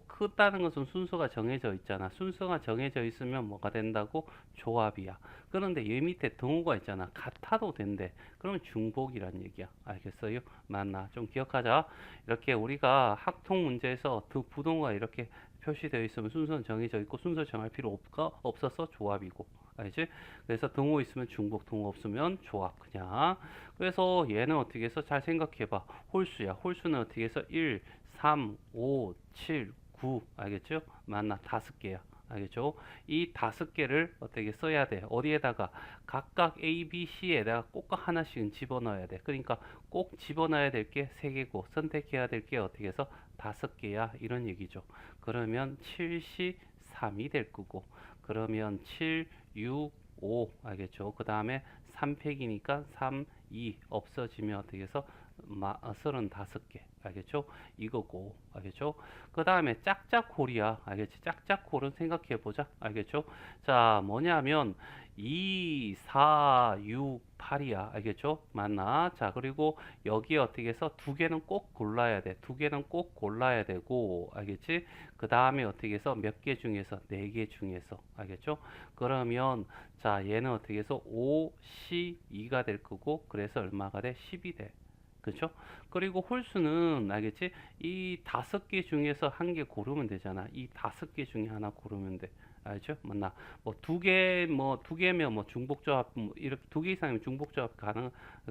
크다는 것은 순서가 정해져 있잖아. 순서가 정해져 있으면 뭐가 된다고? 조합이야. 그런데 얘 밑에 등호가 있잖아. 같아도 된대. 그러면 중복이란 얘기야. 알겠어요? 맞나? 좀 기억하자. 이렇게 우리가 학통 문제에서 두 부동호가 이렇게 표시되어 있으면 순서는 정해져 있고 순서 정할 필요 없어서 조합이고. 알지? 그래서 등호 있으면 중복, 등호 없으면 조합 그냥. 그래서 얘는 어떻게 해서 잘 생각해 봐. 홀수야. 홀수는 어떻게 해서 1, 3, 5, 7, 9 알겠죠? 맞나? 5개야. 알겠죠? 이 5개를 어떻게 써야 돼? 어디에다가 각각 A, B, C에다가 꼭 하나씩은 집어넣어야 돼. 그러니까 꼭 집어넣어야 될 게 3개고 선택해야 될 게 어떻게 해서 5개야. 이런 얘기죠. 그러면 7시 3이 될 거고 그러면 7, 6, 5 알겠죠? 그 다음에 3팩이니까 3, 2 없어지면 어떻게 해서 35개 알겠죠? 이거고 알겠죠? 그 다음에 짝짝홀이야 알겠지? 짝짝홀은 생각해 보자 알겠죠? 자 뭐냐면 2, 4, 6, 8이야 알겠죠? 맞나? 자 그리고 여기에 어떻게 해서 두 개는 꼭 골라야 돼. 두 개는 꼭 골라야 되고 알겠지? 그 다음에 어떻게 해서 몇 개 중에서 4개 중에서 알겠죠? 그러면 자 얘는 어떻게 해서 5, 12가 될 거고 그래서 얼마가 돼? 10이 돼. 그렇죠? 그리고 홀수는 알겠지? 이 5개 중에서 한 개 고르면 되잖아. 이 5개 중에 하나 고르면 돼. 알죠? 맞나? 뭐 두 개면 뭐 중복조합 이렇게 2개 이상이면 중복조합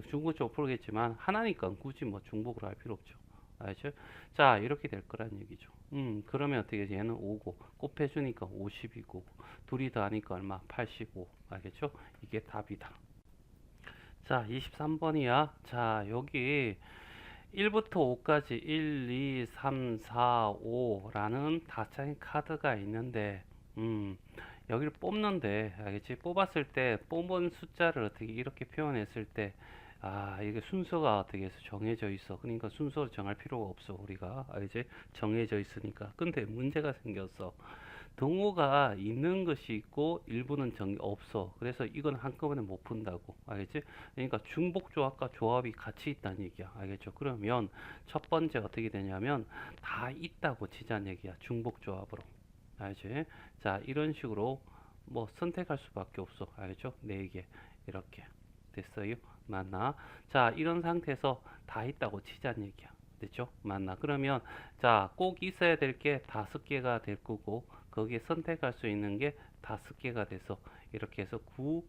중복조합 풀겠지만 하나니까 굳이 뭐 중복을 할 필요 없죠. 알죠? 자, 이렇게 될 거란 얘기죠. 그러면 어떻게 돼? 얘는 5고 곱해주니까 50이고 둘이 더하니까 얼마? 85. 알겠죠? 이게 답이다. 자, 23번이야. 자, 여기 1부터 5까지 1, 2, 3, 4, 5라는 다짜인 카드가 있는데, 여기를 뽑는데, 알겠지? 뽑았을 때, 뽑은 숫자를 어떻게 이렇게 표현했을 때, 이게 순서가 어떻게 해서 정해져 있어. 그러니까 순서를 정할 필요가 없어, 우리가. 알겠지? 정해져 있으니까. 근데 문제가 생겼어. 동호가 있는 것이 있고 일부는 없어. 그래서 이건 한꺼번에 못 푼다고. 알겠지? 그러니까 중복조합과 조합이 같이 있다는 얘기야. 알겠죠? 그러면 첫 번째 어떻게 되냐면 다 있다고 치자는 얘기야. 중복조합으로. 알지? 자, 이런 식으로 뭐 선택할 수밖에 없어. 알겠죠? 4개. 이렇게. 됐어요? 맞나? 자, 이런 상태에서 다 있다고 치자는 얘기야. 됐죠? 맞나? 그러면 자, 꼭 있어야 될 게 5개가 될 거고 거기에 선택할 수 있는 게 5개가 돼서 이렇게 해서 9,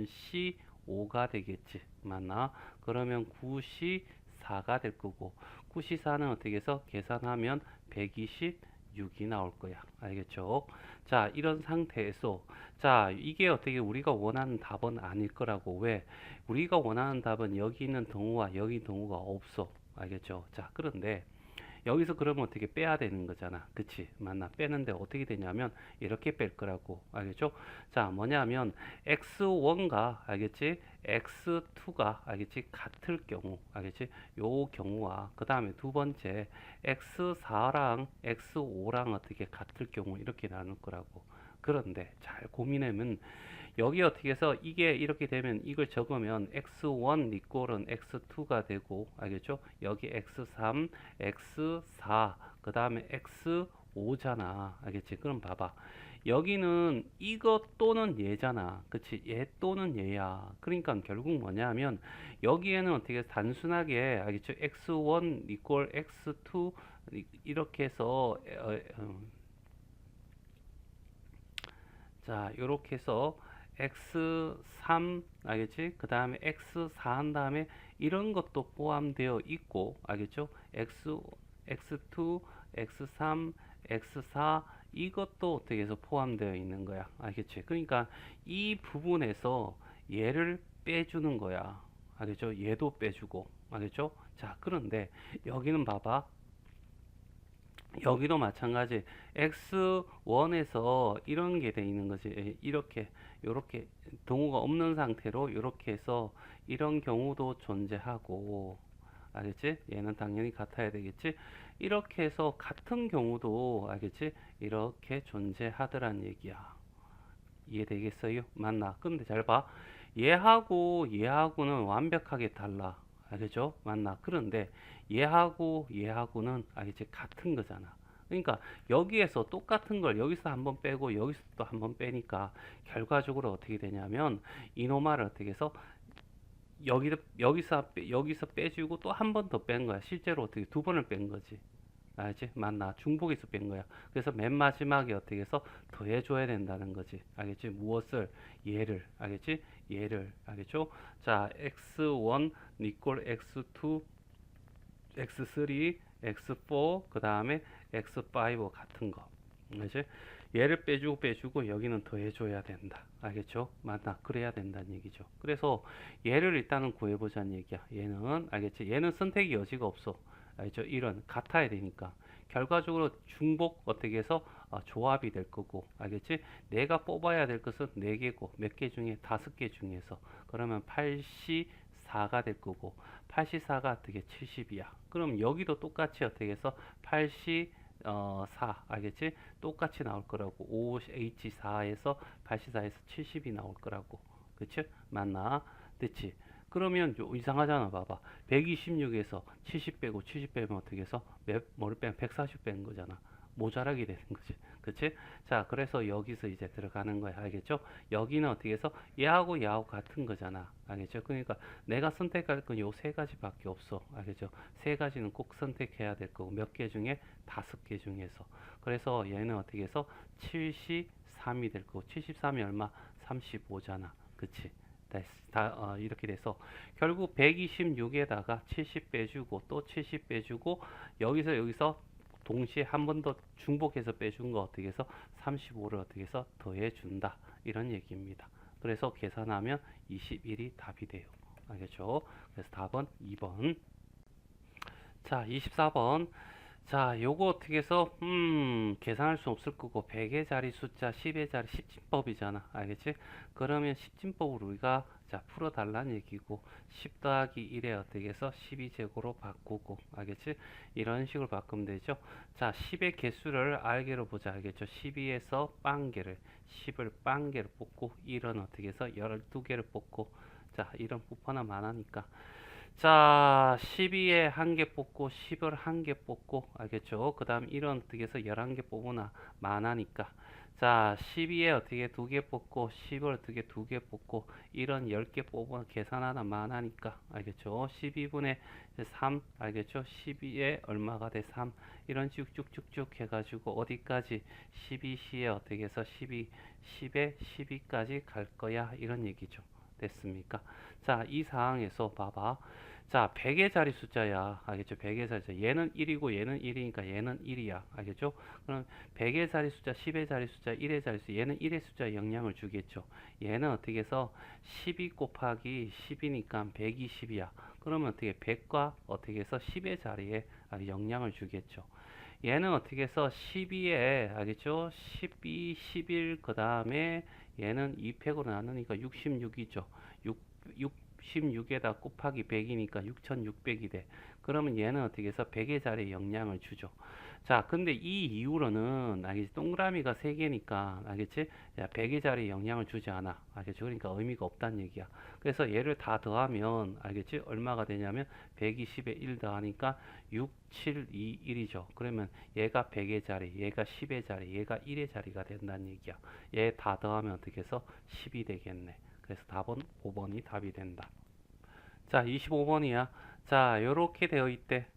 C, 5가 되겠지. 맞나? 그러면 9, C, 4가 될 거고 9, C, 4는 어떻게 해서 계산하면 126이 나올 거야. 알겠죠? 자, 이런 상태에서 자, 이게 어떻게 우리가 원하는 답은 아닐 거라고. 왜? 우리가 원하는 답은 여기 있는 동호와 여기 동호가 없어. 알겠죠? 자, 그런데 여기서 그러면 어떻게 빼야 되는 거잖아. 그치? 맞나? 빼는데 어떻게 되냐면 이렇게 뺄 거라고. 알겠죠? 자, 뭐냐면 x1과 알겠지? x2가 알겠지? 같을 경우. 알겠지? 요 경우와 그 다음에 두 번째 x4랑 x5랑 어떻게 같을 경우 이렇게 나눌 거라고. 그런데 잘 고민하면 여기 어떻게 해서 이게 이렇게 되면 이걸 적으면 x1 이꼴은 x2가 되고 알겠죠? 여기 x3, x4 그 다음에 x5잖아. 알겠지? 그럼 봐봐. 여기는 이것 또는 얘잖아. 그치? 얘 또는 얘야. 그러니까 결국 뭐냐면 여기에는 어떻게 단순하게 알겠죠? x1 equal x2 이렇게 해서 자, 요렇게 해서 x3 알겠지? 그 다음에 x4 한 다음에 이런 것도 포함되어 있고 알겠죠? x2, x3, x4 이것도 어떻게 해서 포함되어 있는 거야. 알겠지? 그러니까 이 부분에서 얘를 빼주는 거야. 알겠죠? 얘도 빼주고 알겠죠? 자, 그런데 여기는 봐봐. 여기도 마찬가지 x1에서 이런 게 돼 있는 거지. 이렇게 요렇게 동호가 없는 상태로 이렇게 해서 이런 경우도 존재하고 알겠지? 얘는 당연히 같아야 되겠지? 이렇게 해서 같은 경우도 알겠지? 이렇게 존재하더란 얘기야. 이해되겠어요? 맞나? 근데 잘 봐. 얘하고 얘하고는 완벽하게 달라. 알겠죠? 맞나? 그런데 얘하고는 알겠지? 같은 거잖아. 그러니까 여기에서 똑같은 걸 여기서 한번 빼고 여기서 또 한번 빼니까 결과적으로 어떻게 되냐면 이노마를 어떻게 해서 여기서 빼주고 또 한 번 더 뺀 거야. 실제로 어떻게 두 번을 뺀 거지. 알지? 맞나? 중복해서 뺀 거야. 그래서 맨 마지막에 어떻게 해서 더해줘야 된다는 거지. 알겠지? 무엇을? 얘를. 알겠지? 얘를. 알겠죠? 자, x1 equal x2, x3, x4, 그 다음에 x5 같은 거. 알지? 얘를 빼주고 여기는 더해줘야 된다. 알겠죠? 맞나? 그래야 된다는 얘기죠. 그래서 얘를 일단은 구해보자는 얘기야. 얘는 알겠지? 얘는 선택의 여지가 없어. 알죠? 이런 같아야 되니까 결과적으로 중복 어떻게 해서 조합이 될 거고 알겠지? 내가 뽑아야 될 것은 4개고 몇 개 중에 5개 중에서 그러면 84가 될 거고 84가 어떻게 70이야. 그럼 여기도 똑같이 어떻게 해서 84 알겠지? 똑같이 나올 거라고 5H4에서 84에서 70이 나올 거라고 그치? 맞나? 됐지? 그러면 이상하잖아. 봐봐. 126에서 70 빼고 70 빼면 어떻게 해서 뭐를 빼면 140 빼는 거잖아. 모자라게 되는 거지. 그치? 자, 그래서 여기서 이제 들어가는 거야. 알겠죠? 여기는 어떻게 해서 얘하고 얘하고 같은 거잖아. 알겠죠? 그러니까 내가 선택할 건 요 세 가지밖에 없어. 알겠죠? 세 가지는 꼭 선택해야 될 거고 몇 개 중에 5개 중에서. 그래서 얘는 어떻게 해서 73이 될 거고 73이 얼마? 35잖아. 그치? 이렇게 돼서 결국 126에다가 70 빼주고 또 70 빼주고 여기서 동시에 한 번 더 중복해서 빼준 거 어떻게 해서 35를 어떻게 해서 더해 준다 이런 얘기입니다. 그래서 계산하면 21이 답이 돼요. 알겠죠? 그래서 답은 2번. 자, 24번. 자, 요거 어떻게 해서 계산할 수 없을 거고 100의 자리 숫자 10의 자리 10진법이잖아. 알겠지? 그러면 10진법으로 우리가 자 풀어 달라는 얘기고 10 더하기 1에 어떻게 해서 12제곱으로 바꾸고 알겠지? 이런 식으로 바꾸면 되죠. 자, 10의 개수를 알개로 보자. 알겠죠? 12에서 빵개를 10을 빵개를 뽑고 1은 어떻게 해서 12개를 뽑고 자, 이런 부퍼나 많으니까 자, 12에 한 개 뽑고 10을 한 개 뽑고 알겠죠? 그 다음 1은 어떻게 해서 11개 뽑으나 만하니까 자, 12에 어떻게 두 개 뽑고 10을 어떻게 두 개 뽑고 1은 10개 뽑으나 계산하나 만하니까 알겠죠? 12분의 3 알겠죠? 12에 얼마가 돼? 3 이런 쭉쭉쭉쭉 해가지고 어디까지 12시에 어떻게 해서 10에 12까지 갈 거야 이런 얘기죠. 됐습니까? 자, 이 상황에서 봐봐. 자, 100의 자리 숫자야. 알겠죠? 100의 자리 숫자. 얘는 1이고 얘는 1이니까 얘는 1이야. 알겠죠? 그럼 100의 자리 숫자, 10의 자리 숫자, 1의 자리 숫자. 얘는 1의 숫자에 영향을 주겠죠. 얘는 어떻게 해서 12 곱하기 10이니까 120이야. 그러면 어떻게 100과 어떻게 해서 10의 자리에 영향을 주겠죠. 얘는 어떻게 해서 12에 알겠죠? 12, 11 그 다음에 얘는 2팩으로 나누니까 66이죠. 66에다 곱하기 100이니까 6600이 돼. 그러면 얘는 어떻게 해서 100의 자리에 영향을 주죠. 자, 근데 이 이후로는 알겠지? 동그라미가 3개니까 알겠지? 야, 100의 자리에 영향을 주지 않아. 알겠지? 그러니까 의미가 없다는 얘기야. 그래서 얘를 다 더하면 알겠지? 얼마가 되냐면 120에 1 더하니까 6, 7, 2, 1이죠. 그러면 얘가 100의 자리, 얘가 10의 자리, 얘가 1의 자리가 된다는 얘기야. 얘 다 더하면 어떻게 해서 10이 되겠네. 그래서 답은 5번이 답이 된다. 자, 25번이야. 자, 요렇게 되어 있대.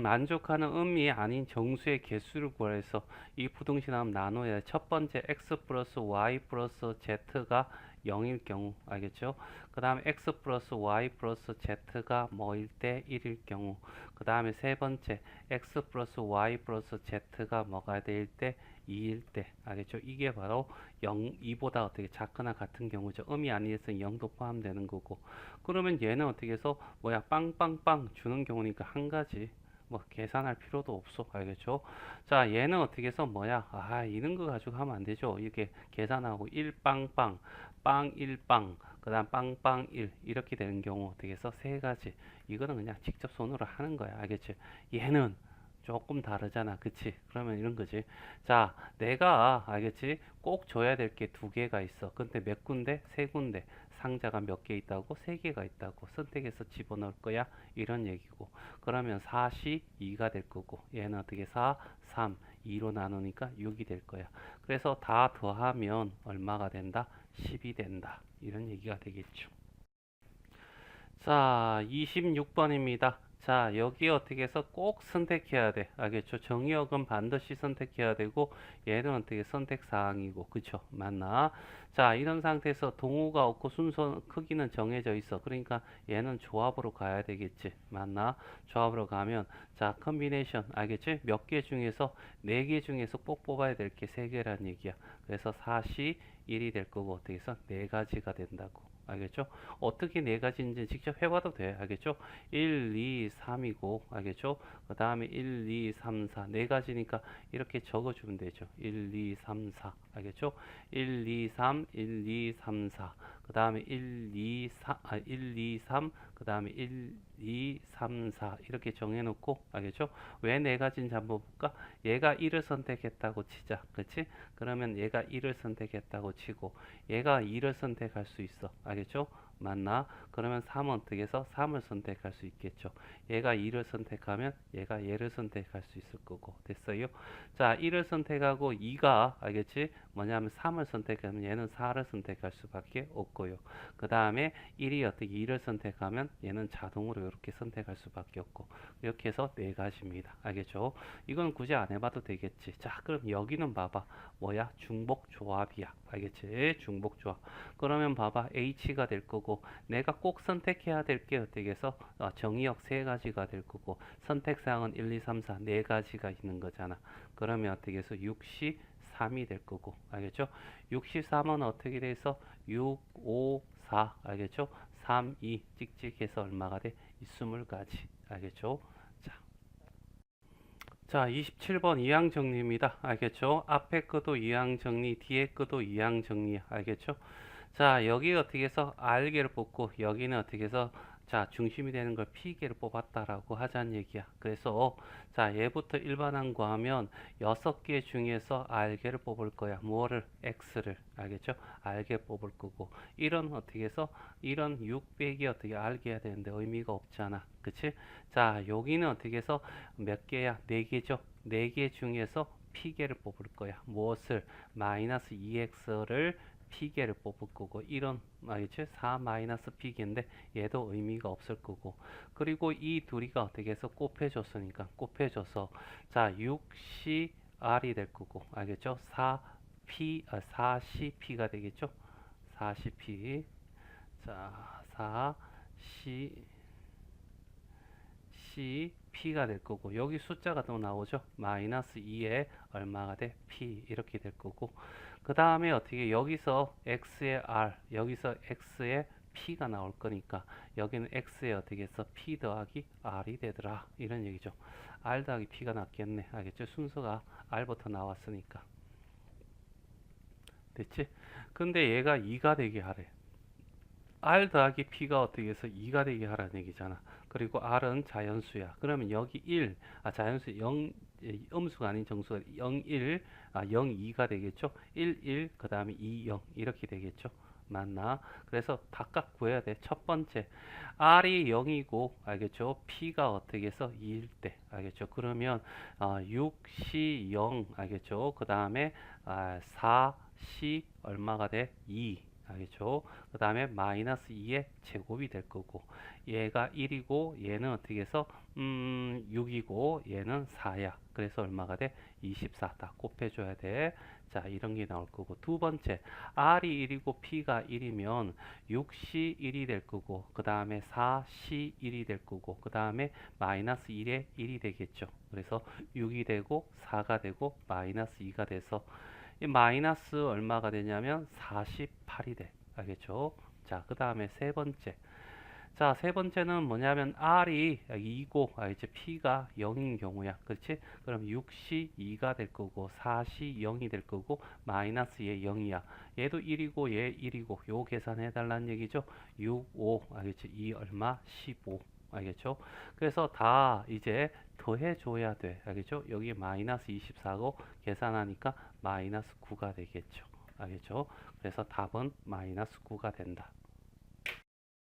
만족하는 음이 아닌 정수의 개수를 구해서 이 부등식함 나눠야 돼. 첫 번째 x 플러스 y 플러스 z가 0일 경우, 알겠죠? 그 다음에 x 플러스 y 플러스 z가 뭐일 때 1일 경우, 그 다음에 세 번째 x 플러스 y 플러스 z가 뭐가 될 때 2일 때, 알겠죠? 이게 바로 0, 2보다 어떻게 작거나 같은 경우죠. 음이 아니어서 0도 포함되는 거고. 그러면 얘는 어떻게 해서 뭐야 빵빵빵 주는 경우니까 한 가지 뭐 계산할 필요도 없어. 알겠죠? 자, 얘는 어떻게 해서 뭐야 이런 거 가지고 하면 안 되죠. 이렇게 계산하고 1 빵빵 빵 1빵 그 다음 빵빵 1 이렇게 되는 경우 어떻게 해서 세 가지. 이거는 그냥 직접 손으로 하는 거야. 알겠지? 얘는 조금 다르잖아. 그치? 그러면 이런 거지. 자, 내가 알겠지? 꼭 줘야 될 게 두 개가 있어. 근데 몇 군데? 세 군데. 상자가 몇 개 있다고? 세 개가 있다고. 선택해서 집어넣을 거야. 이런 얘기고. 그러면 4시 2가 될 거고. 얘는 어떻게 4, 3, 2로 나누니까 6이 될 거야. 그래서 다 더하면 얼마가 된다? 10이 된다. 이런 얘기가 되겠죠. 자, 26번입니다. 자, 여기 어떻게 해서 꼭 선택해야 돼. 알겠죠? 정의역은 반드시 선택해야 되고, 얘는 어떻게 선택사항이고, 그쵸? 맞나? 자, 이런 상태에서 동호가 없고 순서 크기는 정해져 있어. 그러니까 얘는 조합으로 가야 되겠지. 맞나? 조합으로 가면, 자, 컨비네이션, 알겠지? 몇 개 중에서, 4개 중에서 꼭 뽑아야 될 게 3개란 얘기야. 그래서 4시 1이 될 거고, 어떻게 해서 4가지가 된다고. 알겠죠? 어떻게 네 가지인지 직접 해봐도 돼. 알겠죠? 1, 2, 3이고, 알겠죠? 그 다음에 1, 2, 3, 4. 네 가지니까 이렇게 적어주면 되죠. 1, 2, 3, 4. 알겠죠? 1, 2, 3, 1, 2, 3, 4. 그 다음에 1, 2, 3, 1, 2, 3. 그 다음에 1, 2, 3, 4. 이렇게 정해놓고, 알겠죠? 왜 네 가지인지 한번 볼까? 얘가 1을 선택했다고 치자. 그렇지? 그러면 얘가 1을 선택했다고 치고, 얘가 2를 선택할 수 있어. 알겠죠? 맞나? 그러면 3은 어떻게 해서 3을 선택할 수 있겠죠. 얘가 2를 선택하면 얘가 얘를 선택할 수 있을 거고. 됐어요? 자, 1을 선택하고 2가 알겠지? 뭐냐면 3을 선택하면 얘는 4를 선택할 수밖에 없고요. 그 다음에 1이 어떻게 2를 선택하면 얘는 자동으로 이렇게 선택할 수밖에 없고. 이렇게 해서 네 가지입니다. 알겠죠? 이건 굳이 안 해봐도 되겠지. 자, 그럼 여기는 봐봐. 뭐야? 중복 조합이야. 알겠지? 중복 조합. 그러면 봐봐. H가 될 거고, 내가 꼭 선택해야 될 게 어떻게 해서 정의역 세 가지가 될 거고, 선택사항은 1, 2, 3, 4 네 가지가 있는 거잖아. 그러면 어떻게 해서 63이 될 거고, 알겠죠? 63은 어떻게 돼서 6, 5, 4, 알겠죠? 3, 2 찍찍해서 얼마가 돼? 20가지. 알겠죠? 자, 27번 이항 정리입니다. 알겠죠? 앞에 것도 이항 정리, 뒤에 것도 이항 정리. 알겠죠? 자, 여기 어떻게 해서 R개를 뽑고 여기는 어떻게 해서 자, 중심이 되는 걸 P개를 뽑았다라고 하자는 얘기야. 그래서 자, 얘부터 일반항 구하면 6개 중에서 R개를 뽑을 거야. 뭐를? X를. 알겠죠? R개 뽑을 거고. 이런 어떻게 해서 이런 600이 어떻게 R개야 되는데 의미가 없잖아. 그치? 자, 여기는 어떻게 해서 몇 개야? 4개죠? 4개 중에서 P개를 뽑을 거야. 무엇을? 마이너스 2X를 P개를 뽑을 거고, 이런 알겠지? 4 마이너스 P개인데 얘도 의미가 없을 거고, 그리고 이 둘이가 어떻게 해서 곱해줬으니까 곱해줘서 자 6CR이 될 거고, 알겠죠? 4CP가 되겠죠? 4CP. 자 4CP가 될 거고, 여기 숫자가 또 나오죠? 마이너스 2에 얼마가 돼? P 이렇게 될 거고, 그 다음에 어떻게 여기서 x의 r, 여기서 x의 p가 나올 거니까 여기는 x에 어떻게 해서 p 더하기 r이 되더라, 이런 얘기죠. r 더하기 p가 낫겠네. 알겠죠? 순서가 r부터 나왔으니까. 됐지? 근데 얘가 2가 되게 하래. R 더하기 P가 어떻게 해서 2가 되게 하라는 얘기잖아. 그리고 R은 자연수야. 그러면 여기 1, 자연수 0, 음수가 아닌 정수가 0, 1, 0, 2가 되겠죠. 1, 1, 그 다음에 2, 0 이렇게 되겠죠. 맞나? 그래서 각각 구해야 돼. 첫 번째, R이 0이고, 알겠죠? P가 어떻게 해서 2일 때, 알겠죠? 그러면 6, C, 0, 알겠죠? 그 다음에 4, C 얼마가 돼? 2. 알겠죠? 그 다음에 마이너스 2의 제곱이 될 거고, 얘가 1이고 얘는 어떻게 해서 6이고 얘는 4야. 그래서 얼마가 돼? 24. 다 곱해줘야 돼. 자, 이런 게 나올 거고, 두 번째, R이 1이고 P가 1이면 6C 1이 될 거고, 그 다음에 4C 1이 될 거고, 그 다음에 마이너스 1에 1이 되겠죠. 그래서 6이 되고 4가 되고 마이너스 2가 돼서 이 마이너스 얼마가 되냐면 48이 돼. 알겠죠? 자, 그 다음에 세 번째. 자, 세 번째는 뭐냐면 R이 2고, 이제 P가 0인 경우야. 그렇지? 그럼 6시 2가 될 거고, 4시 0이 될 거고, 마이너스 얘 0이야. 얘도 1이고, 얘 1이고, 요 계산해 달라는 얘기죠. 6, 5, 알겠지? 2 얼마? 15. 알겠죠? 그래서 다 이제 더해 줘야 돼. 알겠죠? 여기 마이너스 24고 계산하니까 마이너스 9가 되겠죠. 알겠죠? 그래서 답은 마이너스 9가 된다.